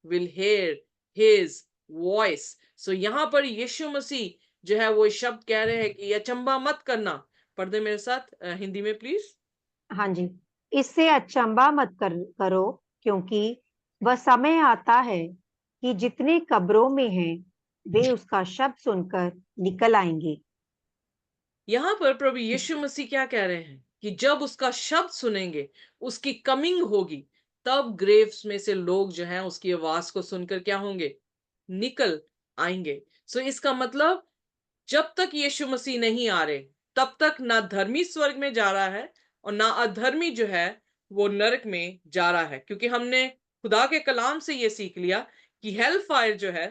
[SPEAKER 3] will hear his voice। यहां पर यीशु मसीह जो है वो शब्द कह रहे हैं कि अचंबा मत करना। पढ़ दे मेरे साथ हिंदी में प्लीज।
[SPEAKER 6] हाँ जी। इससे अचंबा मत करो, क्योंकि वह समय आता है कि जितने कब्रों में हैं वे उसका शब्द सुनकर निकल आएंगे।
[SPEAKER 3] यहां पर प्रभु यीशु मसीह क्या कह रहे हैं कि जब उसका शब्द सुनेंगे, उसकी कमिंग होगी, तब ग्रेव्स में से लोग जो हैं उसकी आवाज को सुनकर क्या होंगे, निकल आएंगे। इसका मतलब जब तक यीशु मसीह नहीं आ रहे, तब तक ना धर्मी स्वर्ग में जा रहा है और ना अधर्मी जो है वो नरक में जा रहा है। क्योंकि हमने खुदा के कलाम से ये सीख लिया कि हेल फायर जो है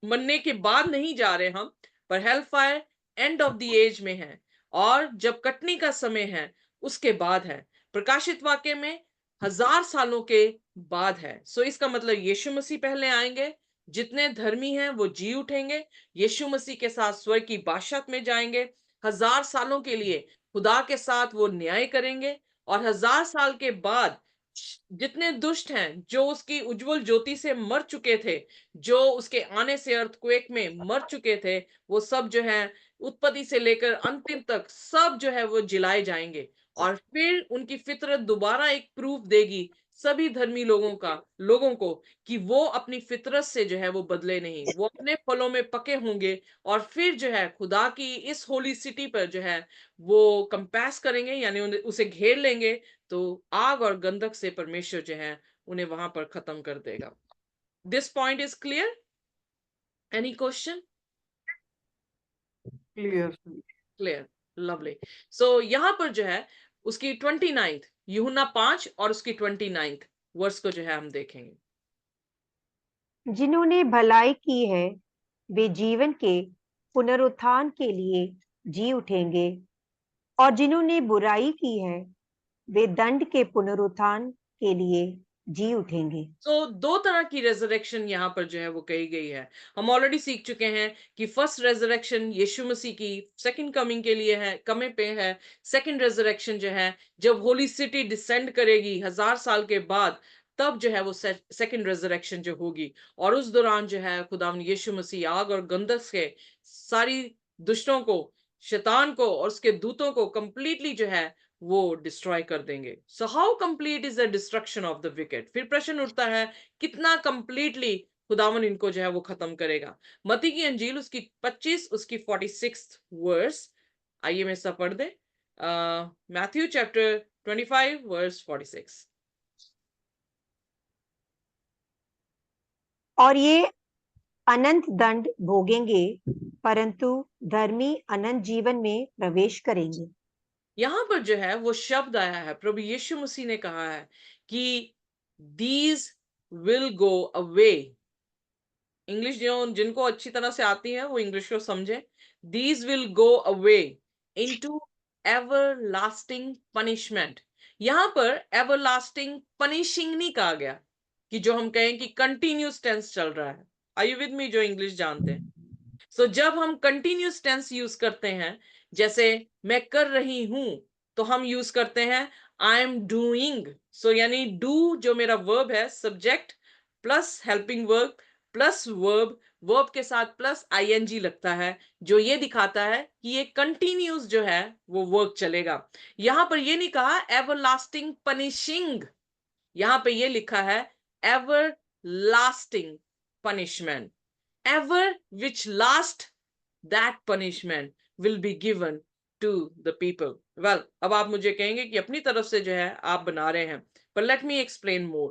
[SPEAKER 3] मरने के बाद नहीं जा रहे हम, पर hell fire end of the age में है, और जब कटने का समय है उसके बाद है। प्रकाशित वाक्य में 1000 सालों के बाद है। इसका मतलब यीशु मसीह पहले आएंगे, जितने धर्मी हैं वो जी उठेंगे, यीशु मसीह के साथ स्वर्ग की बादशाहत में जाएंगे। 1000 सालों के लिए खुदा के साथ वो न्याय करेंगे, और 1000 साल के बाद जितने दुष्ट हैं, जो उसकी उज्जवल ज्योति से मर चुके थे, जो उसके आने से अर्थक्वेक में मर चुके थे, वो सब जो है उत्पत्ति से लेकर अंतिम तक सब जो है वो जिलाए जाएंगे। और फिर उनकी फितरत दोबारा एक प्रूफ देगी सभी धर्मी लोगों को कि वो अपनी फितरत से जो है वो बदले नहीं, वो अपने फलों में पके होंगे। और फिर जो है खुदा की इस होली सिटी पर जो है वो कंपास करेंगे, यानी उसे घेर लेंगे, तो आग और गंधक से परमेश्वर जो है उन्हें वहां पर खत्म कर देगा। This point is clear? Any question?
[SPEAKER 7] Clear.
[SPEAKER 3] Clear, lovely. So यहां पर जो है उसकी 29th यूहन्ना 5 और उसकी 29th वर्स को जो है हम देखेंगे।
[SPEAKER 6] जिन्होंने भलाई की है वे जीवन के पुनरुत्थान के लिए जी उठेंगे, और जिन्होंने बुराई की है वे दंड के पुनरुत्थान के लिए जी उठेंगे।
[SPEAKER 3] तो दो तरह की रेजरेक्शन यहाँ पर जो है वो कही गई है। हम ऑलरेडी सीख चुके हैं कि फर्स्ट रेजरेक्शन यीशु मसीह की सेकंड कमिंग के लिए है, कमे पे है। सेकंड रेजरेक्शन जो है जब होली सिटी डिसेंड करेगी 1000 साल के बाद, तब जो है वो सेकंड रेजरेक्शन जो होगी। और उस दौरान जो है खुदावंद यीशु मसीह आग और गंधक से सारी दुष्टों को, शैतान को और उसके दूतों को कंप्लीटली जो है वो डिस्ट्रॉय कर देंगे। So how complete is the destruction of the wicket? फिर प्रश्न उठता है कितना कंप्लीटली खुदावन इनको जो है वो खत्म करेगा। मती की अंजील उसकी 25 उसकी 46 वर्स, आइए मैं सब पढ़ दे। Matthew chapter 25 verse 46।
[SPEAKER 6] और ये अनंत दंड भोगेंगे, परंतु धर्मी अनंत जीवन में प्रवेश करेंगे।
[SPEAKER 3] यहां पर जो है वो शब्द आया है, प्रभु यीशु मसीह ने कहा है कि these will go away. English जिनको अच्छी तरह से आती है वो इंग्लिश को समझे। These will go away into everlasting punishment. यहां पर एवरलास्टिंग पनिशिंग नहीं कहा गया कि जो हम कहें कि कंटिन्यूस टेंस चल रहा है। आर यू विद मी जो इंग्लिश जानते हैं? सो जब हम कंटिन्यूस टेंस यूज करते हैं, जैसे मैं कर रही हूं, तो हम यूज करते हैं आई एम डूइंग। सो यानी डू जो मेरा वर्ब है, subject plus helping verb plus verb, verb के साथ प्लस आईएनजी लगता है, जो ये दिखाता है कि ये कंटिन्यूस जो है वो वर्क चलेगा। यहां पर ये नहीं कहा एवरलास्टिंग पनिशिंग, यहां पे ये लिखा है ever lasting punishment. Ever which last, that punishment will be given to the people. Well, अब आप मुझे कहेंगे कि अपनी तरफ से जो है आप बना रहे हैं, but let me explain more.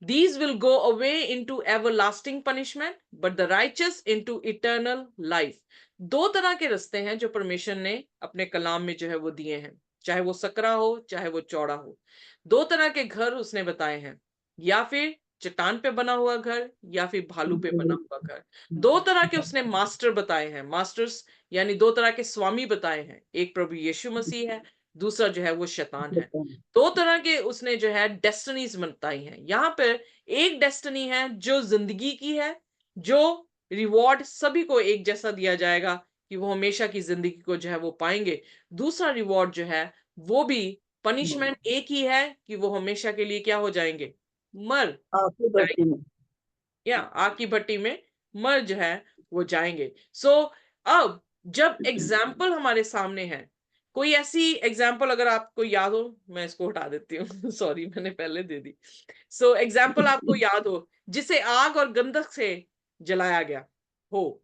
[SPEAKER 3] These will go away into everlasting punishment, but the righteous into eternal life. दो तरह के रास्ते हैं जो परमेश्वर ने अपने कलाम में जो है वो दिए हैं, चाहे वो सकरा हो चाहे वो चौड़ा हो। दो तरह के घर उसने बताए हैं, या फिर चट्टान पे बना हुआ घर या फिर भालू पे बना हुआ घर। दो तरह के उसने मास्टर बताए हैं, मास्टर्स यानी दो तरह के स्वामी बताए हैं। एक प्रभु यीशु मसीह है, दूसरा जो है वो शैतान है। दो तरह के उसने जो है डेस्टिनीज बताई हैं। यहाँ पर एक डेस्टिनी है जो जिंदगी की है, जो रिवॉर्ड सभी को एक जैसा दिया जाएगा कि वो हमेशा की जिंदगी को जो है वो पाएंगे। दूसरा रिवॉर्ड जो है वो भी पनिशमेंट एक ही है कि वो हमेशा के लिए क्या हो जाएंगे, मर
[SPEAKER 7] आपकी भट्टी में।
[SPEAKER 3] या आग की भट्टी में मर जो है वो जाएंगे। सो अब जब एग्जाम्पल हमारे सामने है, कोई ऐसी एग्जाम्पल अगर आपको याद हो, मैं इसको हटा देती हूँ सॉरी मैंने पहले दे दी। सो एग्जाम्पल आपको याद हो जिसे आग और गंधक से जलाया गया हो,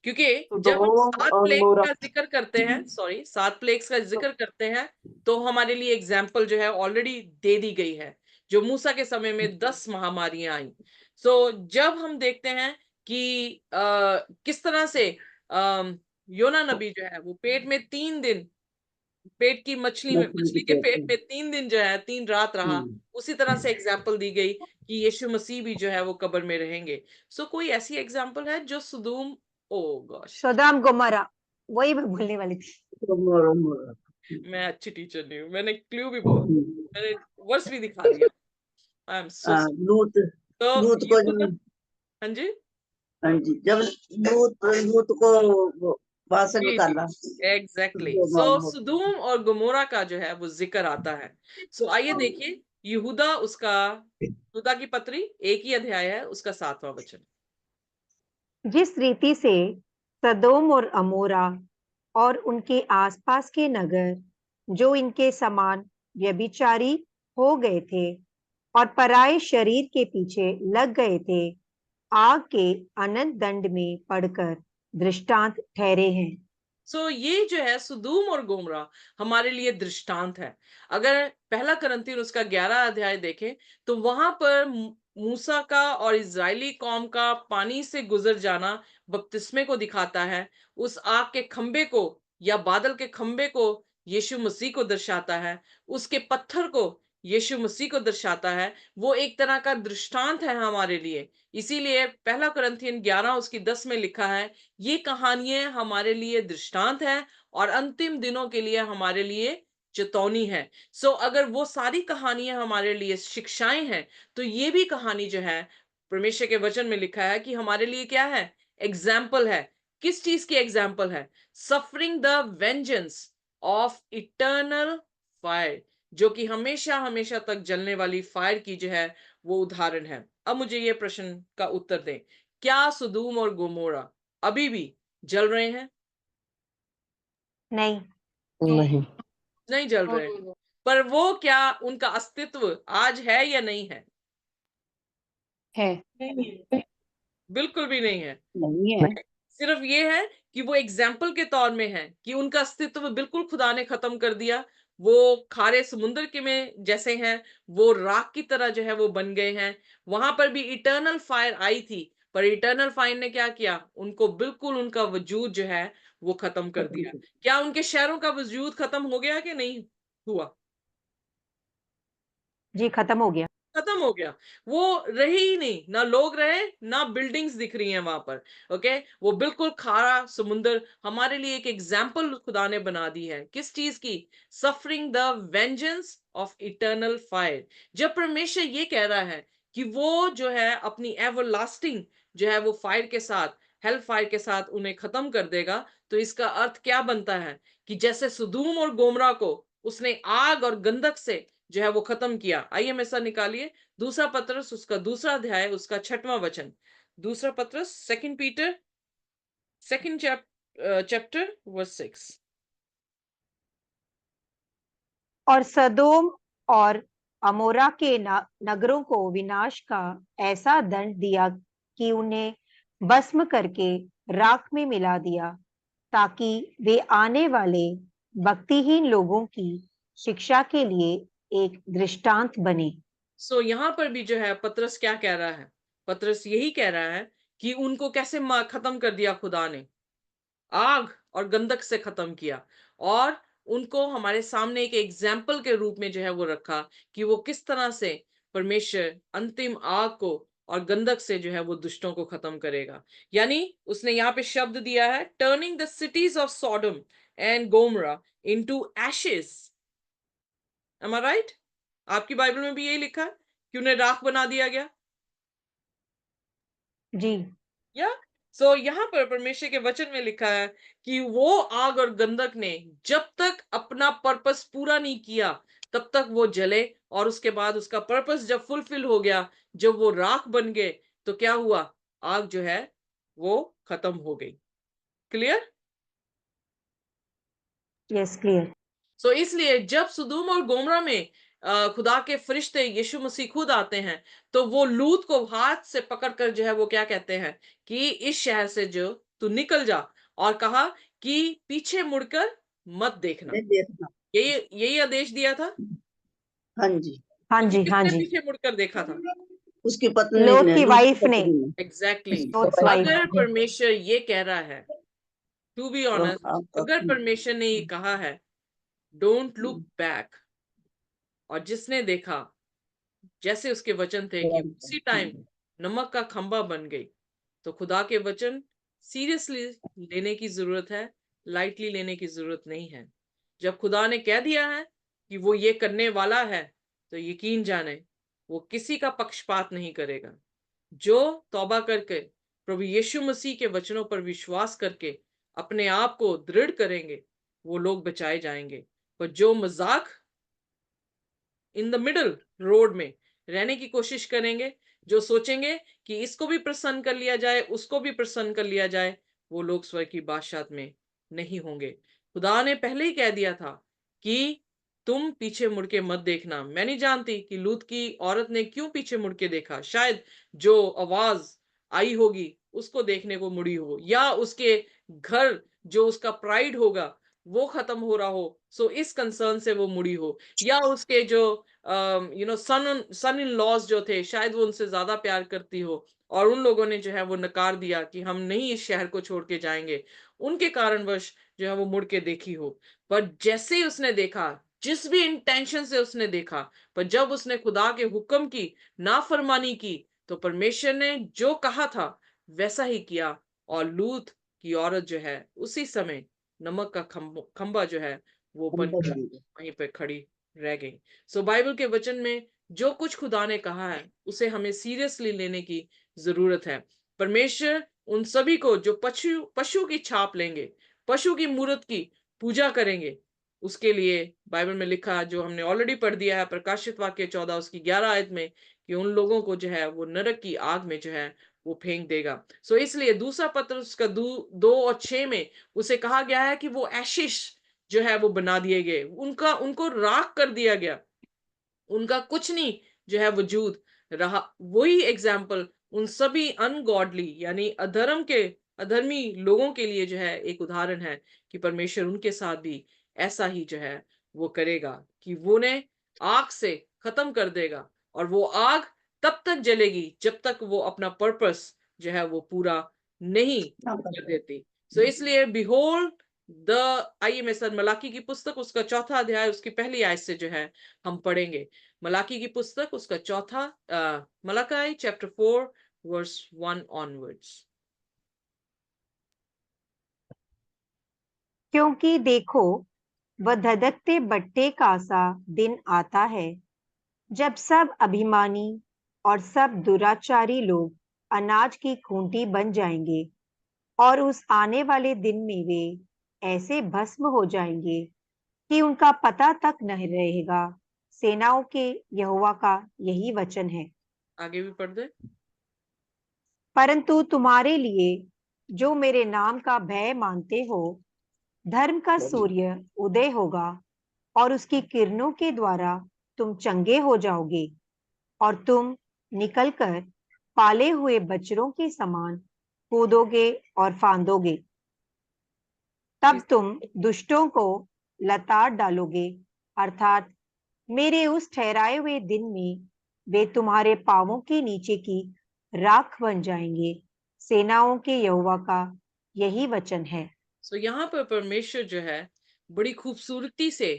[SPEAKER 3] क्योंकि जब हम 7
[SPEAKER 7] और
[SPEAKER 3] प्लेग्स
[SPEAKER 7] मोरा।
[SPEAKER 3] का जिक्र करते हैं, 7 प्लेग्स का जिक्र करते हैं, तो हमारे लिए एग्जाम्पल जो है ऑलरेडी दे दी गई है, जो मूसा के समय में 10 महामारियां आई। सो जब हम देखते हैं कि किस तरह से योना नबी जो है वो पेट में 3 दिन, पेट की मछली के पेट में 3 दिन जो है 3 रात रहा, उसी तरह से एग्जाम्पल दी गई कि यीशु मसीह भी जो है वो कब्र में रहेंगे। सो कोई ऐसी एग्जाम्पल है जो सुदूम, ओ गॉश
[SPEAKER 6] सदाम गोमरा, वही मैं बोलने वाली थी।
[SPEAKER 7] मोरा।
[SPEAKER 3] मैं अच्छी टीचर नहीं हूँ, मैंने क्लू भी बोल, मैंने वर्स भी दिखा दिया। आई एम सो
[SPEAKER 7] लूत
[SPEAKER 3] तो
[SPEAKER 7] लूत को
[SPEAKER 3] हाँ जी,
[SPEAKER 7] हाँ जी, जब लूत को वहां से
[SPEAKER 3] जी
[SPEAKER 7] निकाला
[SPEAKER 3] एग्जैक्टली। सो सुदूम और गुमोरा का जो है वो जिक्र आता है। सो आइए देखिए, यहूदा उसका, यहूदा की पत्री 1 ही अध्याय है, उसका 7वां वचन।
[SPEAKER 6] जिस रीति से सदोम और अमोरा और उनके आसपास के नगर जो इनके समान व्यभिचारी हो गए थे और पराये शरीर के पीछे लग गए थे, आग के अनंत दंड में पड़कर दृष्टांत ठहरे हैं।
[SPEAKER 3] सो ये जो है सुदूम और गोमरा हमारे लिए दृष्टांत है। अगर पहला करंथियन उसका 11 अध्याय देखें तो वहां पर मूसा का और इजरायली कौम का पानी से गुजर जाना बपतिस्मे को दिखाता है। उस आग के खंबे को या बादल के खंबे को यीशु मसीह को दर्शाता है। उसके पत्थर को यीशु मसीह को दर्शाता है। वो एक तरह का दृष्टांत है हमारे लिए। इसीलिए पहला करंथियन 11 उसकी 10 में लिखा है, ये कहानियां हमारे लिए दृष्टांत है और अंतिम दिनों के लिए हमारे लिए चेतावनी है। सो अगर वो सारी कहानियां हमारे लिए शिक्षाएं हैं, तो ये भी कहानी जो है परमेश्वर के वचन में लिखा है कि हमारे लिए क्या है, एग्जाम्पल है। किस चीज की एग्जाम्पल है? Suffering the vengeance of eternal fire, जो कि हमेशा हमेशा तक जलने वाली फायर की जो है वो उदाहरण है। अब मुझे ये प्रश्न का उत्तर दें, क्या सुदूम और गोमोरा अभी भी जल रहे हैं?
[SPEAKER 6] नहीं,
[SPEAKER 2] नहीं।
[SPEAKER 3] नहीं जल रहे हैं। पर वो क्या, उनका अस्तित्व आज है या नहीं है?
[SPEAKER 6] है।
[SPEAKER 3] बिल्कुल भी नहीं है।
[SPEAKER 7] नहीं है।
[SPEAKER 3] सिर्फ ये है कि वो एग्जाम्पल के तौर में है कि उनका अस्तित्व बिल्कुल खुदा ने खत्म कर दिया। वो खारे समुद्र के में जैसे हैं, वो राख की तरह जो है वो बन गए हैं। वहां पर भी इटर्नल फायर आई थी, पर इटर्नल फायर ने क्या किया, उनको बिल्कुल उनका वजूद जो है वो खत्म कर दिया। क्या उनके शहरों का वजूद खत्म हो गया कि नहीं हुआ?
[SPEAKER 6] जी, खत्म हो गया।
[SPEAKER 3] खत्म हो गया। वो रहे ही नहीं, ना लोग रहे ना बिल्डिंग्स दिख रही हैं वहां पर। ओके, वो बिल्कुल खारा समुंदर हमारे लिए एक एग्जाम्पल खुदा ने बना दी है। किस चीज की? Suffering the vengeance of eternal fire. जब परमेश्वर ये कह रहा है कि वो जो है अपनी एवरलास्टिंग जो है वो फायर के साथ, हेल फायर के साथ उन्हें खत्म कर देगा, तो इसका अर्थ क्या बनता है कि जैसे सुदूम और गोमरा को उसने आग और गंधक से जो है वो खत्म किया। आइए मेरे साथ निकालिए दूसरा पत्रस उसका 2 अध्याय उसका 6वां वचन। दूसरा पत्रस, second Peter, second chapter verse 6।
[SPEAKER 6] और सदोम और अमोरा के नगरों को विनाश का ऐसा दंड दिया कि उन्हें भस्म करके राख में मिला दिया, ताकि वे आने वाले भक्तिहीन लोगों की शिक्षा के लिए एक दृष्टांत बने।
[SPEAKER 3] सो यहाँ पर भी जो है पत्रस क्या कह रहा है? पत्रस यही कह रहा है कि उनको कैसे खत्म कर दिया खुदा ने, आग और गंधक से खत्म किया, और उनको हमारे सामने एक एग्जाम्पल के रूप में जो है वो रखा कि वो किस तरह से परमेश्वर अंतिम आग को और गंधक से जो है वो दुष्टों को खत्म करेगा। यानी उसने यहाँ पे शब्द दिया है, turning the cities of Sodom and Gomorrah into ashes. Am I right? आपकी बाइबल में भी यही लिखा है कि उन्हें राख बना दिया गया।
[SPEAKER 6] जी,
[SPEAKER 3] या सो यहाँ पर परमेश्वर के वचन में लिखा है कि वो आग और गंधक ने जब तक अपना पर्पस पूरा नहीं किया तब तक वो जले, और उसके बाद उसका पर्पस जब फुलफिल हो गया, जब वो राख बन गए, तो क्या हुआ, आग जो है वो खत्म हो गई। क्लियर?
[SPEAKER 6] Yes, clear.
[SPEAKER 3] सो इसलिए जब सुदूम और गोमरा में खुदा के फरिश्ते यीशु मसीह खुद आते हैं, तो वो लूत को हाथ से पकड़कर जो है वो क्या कहते हैं कि इस शहर से जो तू निकल जा, और कहा कि पीछे मुड़कर मत देखना।
[SPEAKER 7] नहीं देखना।
[SPEAKER 3] यही यही आदेश दिया था।
[SPEAKER 7] हाँ जी,
[SPEAKER 6] हाँ
[SPEAKER 3] क्योंकि
[SPEAKER 6] जी, हाँ
[SPEAKER 3] किसने
[SPEAKER 6] जी।
[SPEAKER 3] पीछे मुड़कर देखा था?
[SPEAKER 7] उसकी पत्नी
[SPEAKER 6] लोथ
[SPEAKER 7] ने,
[SPEAKER 6] की
[SPEAKER 7] लूत की
[SPEAKER 6] वाइफ ने।
[SPEAKER 7] पत्नी ने।
[SPEAKER 3] Exactly
[SPEAKER 6] Lot's wife.
[SPEAKER 3] अगर परमेश्वर ये कह रहा है, टू बी
[SPEAKER 7] तो
[SPEAKER 3] ऑनेस्ट,
[SPEAKER 7] आप
[SPEAKER 3] अगर परमेश्वर ने ये कहा है डोंट लुक बैक, और जिसने देखा जैसे उसके वचन थे कि उसी टाइम नमक का खंबा बन गई, तो खुदा के वचन सीरियसली लेने की जरूरत है, लाइटली लेने की जरूरत नहीं है। जब खुदा ने कह दिया है कि वो ये करने वाला है, तो यकीन जाने वो किसी का पक्षपात नहीं करेगा। जो तौबा करके प्रभु यीशु मसीह के वचनों पर विश्वास करके अपने आप को दृढ़ करेंगे, वो लोग बचाए जाएंगे। पर जो मजाक इन द मिडल रोड में रहने की कोशिश करेंगे, जो सोचेंगे कि इसको भी प्रसन्न कर लिया जाए, उसको भी प्रसन्न कर लिया जाए, वो लोग स्वर्ग की बादशाहत में नहीं होंगे। खुदा ने पहले ही कह दिया था कि तुम पीछे मुड़ के मत देखना। मैं नहीं जानती कि लूत की औरत ने क्यों पीछे मुड़ के देखा। शायद जो आवाज आई होगी उसको देखने को मुड़ी हो, या उसके घर जो उसका प्राइड होगा वो खत्म हो रहा हो, सो इस कंसर्न से वो मुड़ी हो, या उसके जो सन इन लॉज जो थे, शायद वो उनसे ज्यादा प्यार करती हो और उन लोगों ने जो है वो नकार दिया कि हम नहीं इस शहर को छोड़ के जाएंगे, उनके कारणवश जो है वो मुड़ के देखी हो। पर जैसे ही उसने देखा, जिस भी इंटेंशन से उसने देखा, पर जब उसने खुदा के हुक्म की नाफरमानी की, तो परमेश्वर ने जो कहा था वैसा ही किया, और लूत की औरत जो है उसी समय नमक का खंबा जो है वो बनकर वहीं पे खड़ी रह गई। सो बाइबल के वचन में जो कुछ खुदा ने कहा है उसे हमें सीरियसली लेने की जरूरत है। परमेश्वर उन सभी को जो पशु की छाप लेंगे, पशु की मूर्त की पूजा करेंगे, उसके लिए बाइबल में लिखा, जो हमने ऑलरेडी पढ़ दिया है प्रकाशित वाक्य 14 उसकी 11 आयत में, कि उन लोगों को जो है वो नरक की आग में जो है वो फेंक देगा। सो इसलिए दूसरा पत्र उसका 2 और 6 में उसे कहा गया है कि वो एशिश जो है वो बना दिए गए, उनको राख कर दिया गया, उनका कुछ नहीं जो है वजूद रहा। वही एग्जाम्पल उन सभी अनगॉडली यानी अधर्मी लोगों के लिए जो है एक उदाहरण है कि परमेश्वर उनके साथ भी ऐसा ही जो है वो करेगा, कि वो ने आग से खत्म कर देगा, और वो आग तब तक जलेगी जब तक वो अपना पर्पस जो है वो पूरा नहीं कर देती। सो इसलिए बिहोल्ड द आइए मैं सर मलाकी की पुस्तक उसका 4था अध्याय उसकी पहली आयत से जो है हम पढ़ेंगे। मलाकी की पुस्तक उसका 4 मलाकी चैप्टर 4 वर्स 1 ऑनवर्ड्स।
[SPEAKER 6] क्योंकि देखो, वह धधकते बट्टे का सा दिन आता है, जब सब अभिमानी और सब दुराचारी लोग अनाज की खूंटी बन जाएंगे, और उस आने वाले दिन में वे ऐसे भस्म हो जाएंगे कि उनका पता तक नहीं रहेगा। सेनाओं के यहोवा का यही वचन है।
[SPEAKER 3] आगे भी पढ़ दे।
[SPEAKER 6] परंतु तुम्हारे लिए जो मेरे नाम का भय मानते हो, धर्म का सूर्य उदय होगा, और उसकी किरणों के द्वारा तुम चंगे हो जाओगे, और तुम निकलकर पाले हुए बछड़ों के समान कूदोगे और फांदोगे। तब तुम दुष्टों को लताड़ डालोगे, अर्थात मेरे उस ठहराए हुए दिन में वे तुम्हारे पांवों के नीचे की राख बन जाएंगे। सेनाओं के यहोवा का यही वचन है।
[SPEAKER 3] सो यहाँ पर परमेश्वर जो है बड़ी खूबसूरती से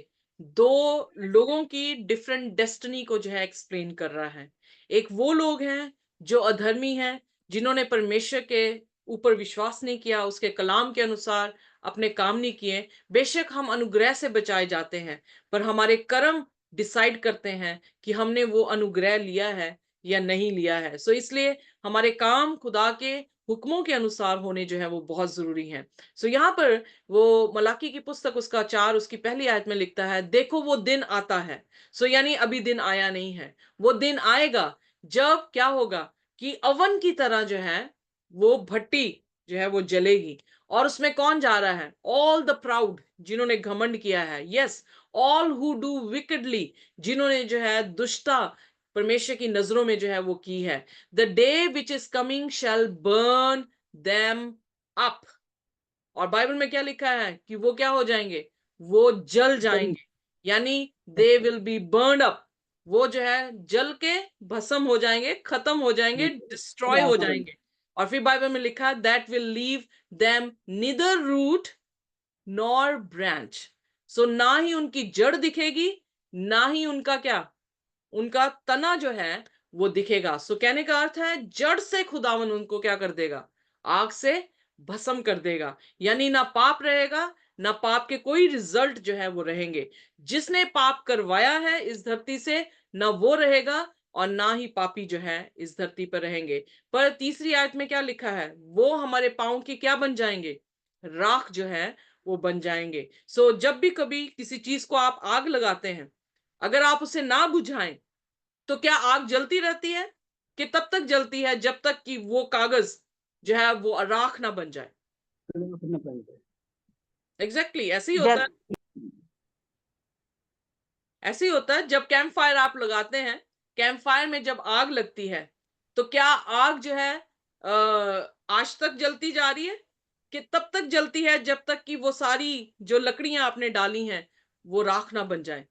[SPEAKER 3] 2 लोगों की डिफरेंट डेस्टिनी को जो है एक्सप्लेन कर रहा है। एक वो लोग हैं जो अधर्मी हैं, जिन्होंने परमेश्वर के ऊपर विश्वास नहीं किया, उसके कलाम के अनुसार अपने काम नहीं किए। बेशक हम अनुग्रह से बचाए जाते हैं, पर हमारे कर्म डिसाइड करते हैं कि हमने वो अनुग्रह लिया है या नहीं लिया है। सो इसलिए हमारे काम खुदा के हुक्मों के अनुसार होने जो है वो बहुत जरूरी हैं। सो यहाँ पर वो मलाकी की पुस्तक उसका 4 उसकी पहली आयत में लिखता है, देखो वो दिन आता है। सो यानी अभी दिन आया नहीं है, वो दिन आएगा जब क्या होगा कि अवन की तरह जो है वो भट्टी जो है वो जलेगी, और उसमें कौन जा रहा है? ऑल द प्राउड, जिन्होंने घमंड किया है। यस, ऑल हु डू विकेडली, जिन्होंने जो है दुष्टता परमेश्वर की नजरों में जो है वो की है। The day which is coming shall burn them up. और बाइबल में क्या लिखा है कि वो क्या हो जाएंगे? वो जल जाएंगे, यानी they will be burn up. वो जो है जल के भस्म हो जाएंगे, खत्म हो जाएंगे, डिस्ट्रॉय हो जाएंगे। और फिर बाइबल में लिखा है that will leave them neither root nor branch. So ना ही उनकी जड़ दिखेगी, ना ही उनका क्या, उनका तना जो है वो दिखेगा। सो कहने का अर्थ है जड़ से खुदावन उनको क्या कर देगा? आग से भस्म कर देगा। यानी ना पाप रहेगा, ना पाप के कोई रिजल्ट जो है वो रहेंगे। जिसने पाप करवाया है इस धरती से, ना वो रहेगा, और ना ही पापी जो है इस धरती पर रहेंगे। पर तीसरी आयत में क्या लिखा है, वो हमारे पाँव के क्या बन जाएंगे, राख जो है वो बन जाएंगे। सो जब भी कभी किसी चीज को आप आग लगाते हैं, अगर आप उसे ना बुझाएं तो क्या आग जलती रहती है, कि तब तक जलती है जब तक कि वो कागज जो है वो राख ना बन जाए। एग्जैक्टली ऐसे ही होता है। ऐसे ही होता है जब कैंप फायर आप लगाते हैं, कैंप फायर में जब आग लगती है तो क्या आग जो है आज तक जलती जा रही है, कि तब तक जलती है जब तक कि वो सारी जो लकड़ियां आपने डाली हैं वो राख ना बन जाए।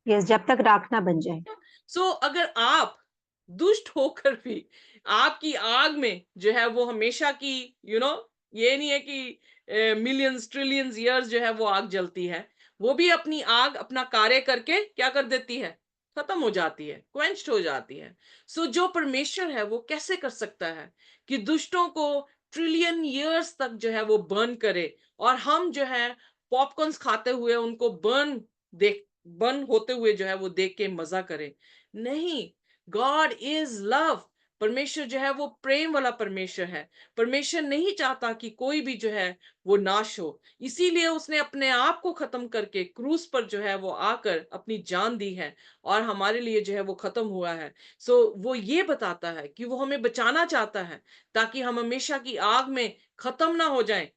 [SPEAKER 6] यस, जब तक राख ना बन जाए।
[SPEAKER 3] सो अगर आप दुष्ट होकर भी आपकी आग में जो है वो हमेशा की ये नहीं है कि मिलियंस ट्रिलियंस ईयर्स जो है वो आग जलती है, वो भी अपनी आग अपना कार्य करके क्या कर देती है, खत्म हो जाती है, क्वेंच्ड हो जाती है। सो जो परमेश्वर है वो कैसे कर सकता है कि दुष्टों को ट्रिलियन ईयर्स तक जो है वो बर्न करे, और हम जो है पॉपकॉर्न्स खाते हुए उनको बर्न होते हुए जो है वो देख के मजा करें। नहीं, गॉड इज लव। परमेश्वर जो है वो प्रेम वाला परमेश्वर है। परमेश्वर नहीं चाहता कि कोई भी जो है वो नाश हो, इसीलिए उसने अपने आप को खत्म करके क्रूस पर जो है वो आकर अपनी जान दी है और हमारे लिए जो है वो खत्म हुआ है। सो वो ये बताता है कि वो हमें बचाना चाहता है ताकि हम हमेशा की आग में खत्म ना हो जाएं,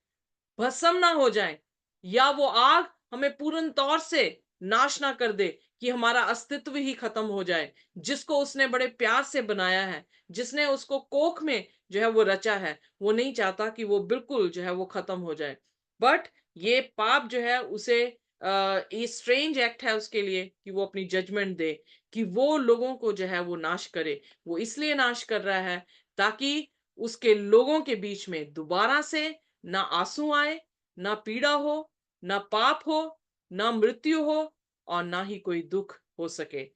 [SPEAKER 3] भस्म ना हो जाए, या वो आग हमें पूर्ण तौर से नाश ना कर दे कि हमारा अस्तित्व ही खत्म हो जाए। जिसको उसने बड़े प्यार से बनाया है, जिसने उसको कोख में जो है वो रचा है, वो नहीं चाहता कि वो बिल्कुल जो है वो खत्म हो जाए। बट ये पाप जो है उसे ये स्ट्रेंज एक्ट है उसके लिए कि वो अपनी जजमेंट दे, कि वो लोगों को जो है वो नाश करे। वो इसलिए नाश कर रहा है ताकि उसके लोगों के बीच में दोबारा से ना आंसू आए, ना पीड़ा हो, ना पाप हो, ना मृत्यु हो, और ना ही कोई दुख हो सके।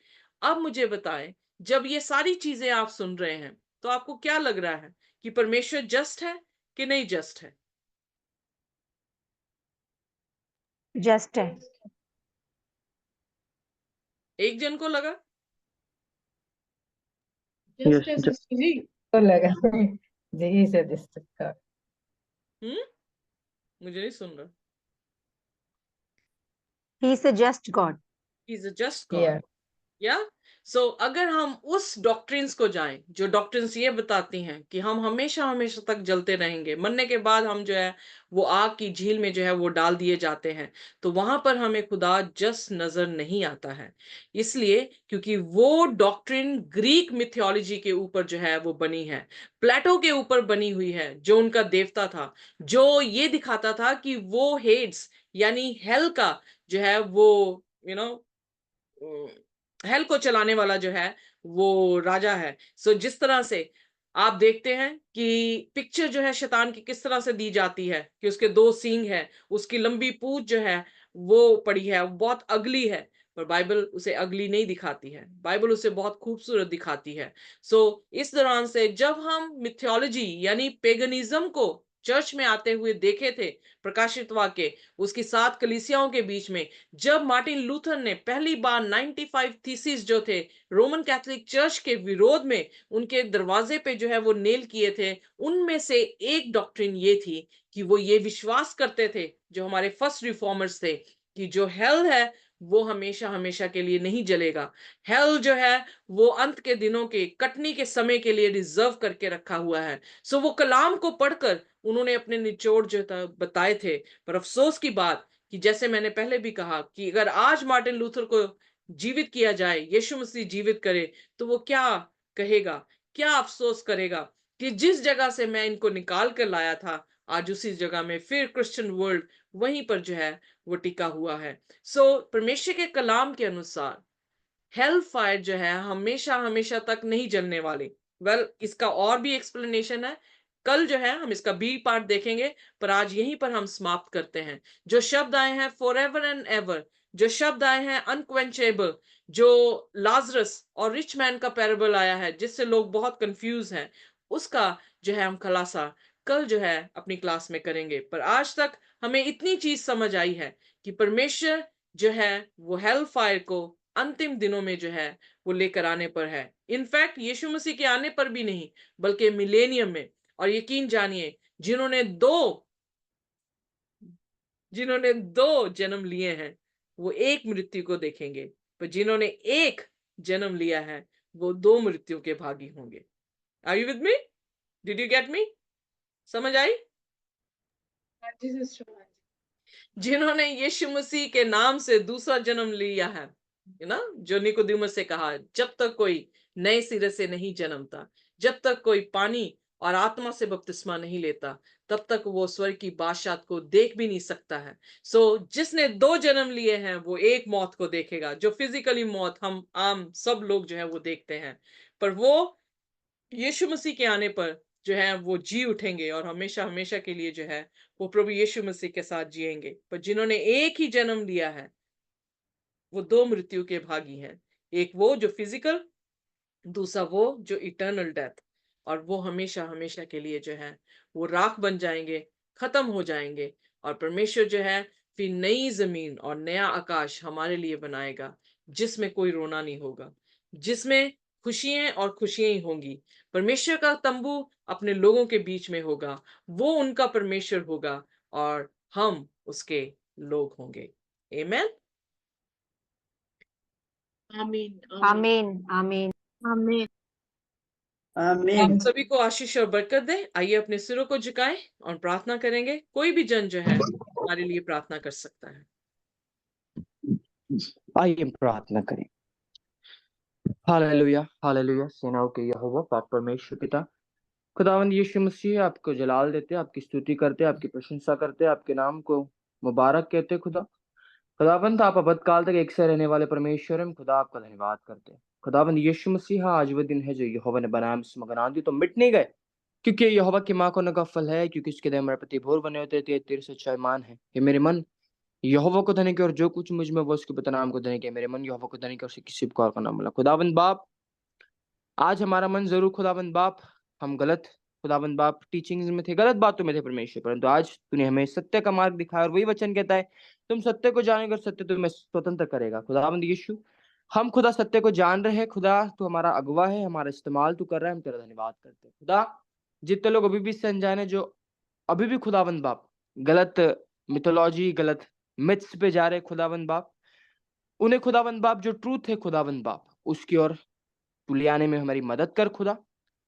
[SPEAKER 3] अब मुझे बताएं, जब ये सारी चीजें आप सुन रहे हैं तो आपको क्या लग रहा है कि परमेश्वर जस्ट है कि नहीं जस्ट है?
[SPEAKER 6] जस्ट है।
[SPEAKER 3] एक जन को लगा
[SPEAKER 2] यस,
[SPEAKER 1] जस्ट सिस्टर जी।
[SPEAKER 8] तो लगा जी से जिसका
[SPEAKER 3] मुझे नहीं सुन रहा।
[SPEAKER 6] He is the just God.
[SPEAKER 3] He is a just God.
[SPEAKER 8] या
[SPEAKER 3] या सो अगर हम उस डॉक्ट्रिन्स को जाएं जो डॉक्ट्रिन्स ये बताती हैं कि हम हमेशा हमेशा तक जलते रहेंगे, मरने के बाद हम जो है वो आग की झील में जो है वो डाल दिए जाते हैं, तो वहां पर हमें खुदा जस्ट नजर नहीं आता है। इसलिए क्योंकि वो डॉक्ट्रिन ग्रीक मिथोलॉजी के ऊपर जो है वो बनी है, प्लेटो के ऊपर बनी हुई है, जो उनका देवता था, जो ये दिखाता था कि वो हेड्स यानी हेल का जो है वो यू नो हेल को चलाने वाला जो है वो राजा है। सो जिस तरह से आप देखते हैं कि पिक्चर जो है शैतान की किस तरह से दी जाती है कि उसके दो सींग है, उसकी लंबी पूंछ जो है वो पड़ी है, वो बहुत अगली है, पर बाइबल उसे अगली नहीं दिखाती है, बाइबल उसे बहुत खूबसूरत दिखाती है। सो इस दौरान से जब हम मिथोलॉजी यानी पेगनिज्म को चर्च में आते हुए देखे थे, प्रकाशित वाक्य उसकी 7 कलीसियाओं के बीच में, जब मार्टिन लूथर ने पहली बार 95 थीसिस जो थे रोमन कैथोलिक चर्च के विरोध में उनके दरवाजे पे जो है वो नेल किए थे, उनमें से एक डॉक्ट्रिन ये थी कि वो ये विश्वास करते थे, जो हमारे फर्स्ट रिफॉर्मर्स थे, कि जो हेल है वो हमेशा हमेशा के लिए नहीं जलेगा। हेल जो है वो अंत के दिनों के कटनी के समय के लिए रिजर्व करके रखा हुआ है। सो वो कलाम को पढ़कर उन्होंने अपने निचोड़ जो था बताए थे। पर अफसोस की बात कि जैसे मैंने पहले भी कहा कि अगर आज मार्टिन लूथर को जीवित किया जाए, यीशु मसीह जीवित करे, तो वो क्या कहेगा, क्या अफसोस करेगा कि जिस जगह से मैं इनको निकाल कर लाया था, आज उसी जगह में फिर क्रिश्चियन वर्ल्ड वहीं पर जो है वो टिका हुआ है। सो परमेश्वर के कलाम के अनुसार हेल फायर जो है हमेशा हमेशा तक नहीं जलने वाली। इसका और भी एक्सप्लेनेशन है, कल जो है हम इसका बी पार्ट देखेंगे, पर आज यहीं पर हम समाप्त करते हैं। जो शब्द आए हैं फॉर एवर एंड एवर, जो शब्द आए हैं अनक्वेंचेबल, जो लाजरस और रिच मैन का पैराबल आया है जिससे लोग बहुत कंफ्यूज हैं, उसका जो है हम खुलासा कल जो है अपनी क्लास में करेंगे। पर आज तक हमें इतनी चीज समझ आई है कि परमेश्वर जो है वो हेल फायर को अंतिम दिनों में जो है वो लेकर आने पर है। इनफैक्ट यीशु मसीह के आने पर भी नहीं, बल्कि मिलेनियम में। और यकीन जानिए, जिन्होंने दो जन्म लिए हैं वो एक मृत्यु को देखेंगे, पर जिन्होंने एक जन्म लिया है वो दो मृत्यु के भागी होंगे। Are you with me? Did you get me? समझ आई?
[SPEAKER 1] हाँ जी सिस्टर, हाँ जी।
[SPEAKER 3] जिन्होंने यीशु मसीह के नाम से दूसरा जन्म लिया है ना, जो निकोदेमुस से कहा, जब तक कोई नए सिरे से नहीं जन्मता, जब तक कोई पानी और आत्मा से बपतिस्मा नहीं लेता, तब तक वो स्वर्ग की बादशाहत को देख भी नहीं सकता है। सो जिसने दो जन्म लिए हैं वो एक मौत को देखेगा, जो फिजिकली मौत हम आम सब लोग जो है वो देखते हैं, पर वो यीशु मसीह के आने पर जो है वो जी उठेंगे और हमेशा हमेशा के लिए जो है वो प्रभु यीशु मसीह के साथ जिएंगे। पर जिन्होंने एक ही जन्म लिया है वो दो मृत्यु के भागी हैं, एक वो जो फिजिकल, दूसरा वो जो इटर्नल डेथ। और वो हमेशा हमेशा के लिए जो है वो राख बन जाएंगे, खत्म हो जाएंगे। और परमेश्वर जो है फिर नई जमीन और नया आकाश हमारे लिए बनाएगा, जिसमें कोई रोना नहीं होगा, जिसमें खुशियां और खुशियां ही होंगी। परमेश्वर का तंबू अपने लोगों के बीच में होगा, वो उनका परमेश्वर होगा और हम उसके लोग होंगे। आमीन।
[SPEAKER 1] आमीन
[SPEAKER 6] आमीन आमीन।
[SPEAKER 4] आमीन।
[SPEAKER 3] आप
[SPEAKER 7] आमीन।
[SPEAKER 3] सभी को आशीष और बरकत दे। आइए अपने सिरों को झुकाएं और प्रार्थना करेंगे। कोई भी जन जो है हमारे लिए प्रार्थना कर सकता है।
[SPEAKER 2] आइए हम प्रार्थना करें। Hallelujah hallelujah. सेनाओं के यहोवा पाक परमेश्वर पिता, खुदावंद यीशु मसीह, आपको जलाल देते, आपकी स्तुति करते, आपकी प्रशंसा करते, आपके नाम को मुबारक कहते। खुदावंद आप अबद काल तक एक से रहने वाले परमेश्वर हैं। खुदा आपका धन्यवाद करते हैं। खुदावंद यीशु मसीह, आज वो दिन है जो यहोवा ने बनाया, हम इसमें मगन आंधी तो मिट नहीं गए, क्योंकि यहोवा की माँ को न का फल है, क्योंकि उसके दे हमारे प्रति भोर बने होते थे, तेरे सच्चाई मान है। ये मेरे मन यहोवा को धनी के, और जो कुछ मुझ में वो उसके पिता नाम को धनी के। मेरे मन यहोवा को धनी के, उसे किसी पुकार का नाम मिला। खुदावंद बाप, आज हमारा मन जरूर खुदावंद बाप, हम गलत खुदावंद बाप टीचिंग्स में थे, गलत बातों में थे परमेश्वर, परंतु आज तूने हमें सत्य का मार्ग दिखाया, और वही वचन कहता है तुम सत्य को जानेंगे और सत्य तुम्हें स्वतंत्र करेगा। खुदावंद यीशु, हम खुदा सत्य को जान रहे हैं। खुदा तू हमारा अगुवा है, हमारा इस्तेमाल तू कर रहा है, हम तेरा धन्यवाद करते हैं। खुदा, जितने लोग अभी भी इससे अनजान है, जो अभी भी खुदावंद बाप गलत मिथोलॉजी, गलत मिथ्स पे जा रहे खुदावंद बाप, उन्हें खुदावंद बाप जो ट्रूथ है खुदावंद बाप, उसकी ओर तू ले आने में हमारी मदद कर। खुदा,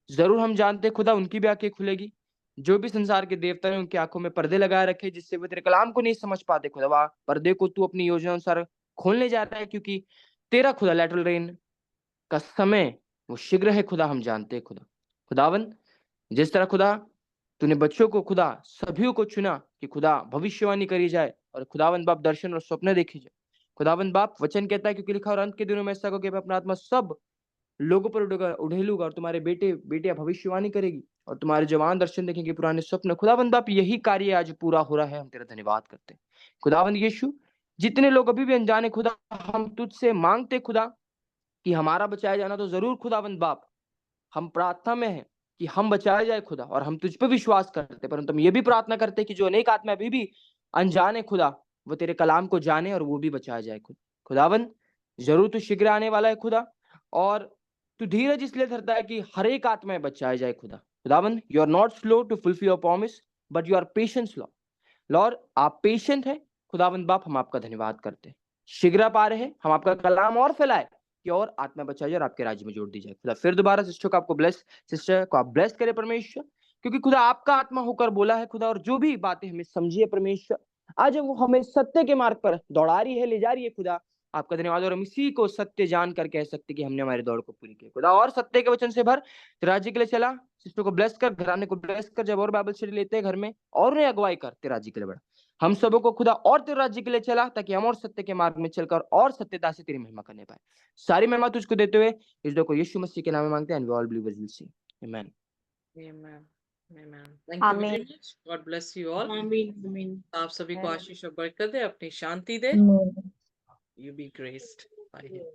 [SPEAKER 2] जरूर हम जानते खुदा उनकी भी आंखें खुलेगी, जो भी संसार के देवता हैं उनकी आंखों में पर्दे लगाए रखे, जिससे वो तेरे कलाम को नहीं समझ पाते। खुदा, वह पर्दे को तू अपनी योजना अनुसार खोलने जा रहा है, क्योंकि तेरा खुदा लैटरल रेन का समय वो शीघ्र है। खुदा, हम जानते हैं खुदा, खुदावन जिस तरह खुदा तूने बच्चों को खुदा सभी को चुना कि खुदा भविष्यवाणी करी जाए, और खुदावन बाप दर्शन और स्वप्न देखी जाए। खुदावन बाप वचन कहता है, क्योंकि लिखा और अंत के दिनों में ऐसा हो कि मैं अपना आत्मा सब लोगों पर उड़ेलूगा, और तुम्हारे बेटे बेटियां भविष्यवाणी करेगी, और तुम्हारे जवान दर्शन देखेंगे, पुराने स्वप्न। खुदावंद बाप, यही कार्य आज पूरा हो रहा है, हम तेरा धन्यवाद करते हैं। खुदावंद यीशु, जितने लोग अभी भी अनजाने खुदा, हम तुझसे मांगते खुदा कि हमारा बचाया जाना तो जरूर खुदावंद बाप, हम प्रार्थना में है कि हम बचाए जाए खुदा, और हम तुझ पे विश्वास करते, परंतु हम ये भी प्रार्थना करते कि जो अनेक आत्मा अभी भी अनजाने खुदा, वो तेरे कलाम को जाने और वो भी बचाया जाए। खुदावंद, जरूर तू शीघ्र आने वाला है खुदा, और तू धीरज इसलिए धरता है कि हर एक आत्मा बचाए जाए। खुदावन, you are not slow to fulfil your promise, but you are patience lord. आप पेशेंट है खुदावन बाप, हम आपका धन्यवाद करते हैं। शीघ्र आप आ रहे हैं, हम आपका कलाम और फैलाए कि और आत्मा बचाई जाए और आपके राज्य में जोड़ दी जाए। खुदा, फिर दोबारा सिस्टर को आप ब्लेस करे परमेश्वर, क्योंकि खुदा आपका आत्मा होकर बोला है खुदा, और जो भी बातें हमें समझिए परमेश्वर, आज वो हमें सत्य के मार्ग पर दौड़ा रही है, ले जा रही है खुदा, आपका धन्यवाद। और हम इसी को सत्य जान कर कह सकते कि हमने हमारी दौड़ को पूरी की खुदा, और सत्य के वचन से भर राज्य के लिए चला। सिस्टर को ब्लेस कर, घराने को ब्लेस कर, जब और बाइबल स्टडी लेते हैं घर में, और उन्हें अगुवाई कर तेरे राज्य के लिए बढ़ा। हम सबों को खुदा और तेरे राज्य के लिए चला, ताकि हम और सत्य के मार्ग में चलकर और सत्यता से तेरी महिमा करने पाए। सारी महिमा तुझको देते हुए इस दो को यीशु मसीह के नाम में मांगते हैं, and we all believers will say amen.
[SPEAKER 3] Amen. Amen. Thank you very
[SPEAKER 6] आमीन
[SPEAKER 3] much. God bless you all.
[SPEAKER 1] आमीन।
[SPEAKER 3] आप सभी को आशीष और बरकत दे, अपनी शांति दे।
[SPEAKER 8] आमीन।
[SPEAKER 3] You be graced by him.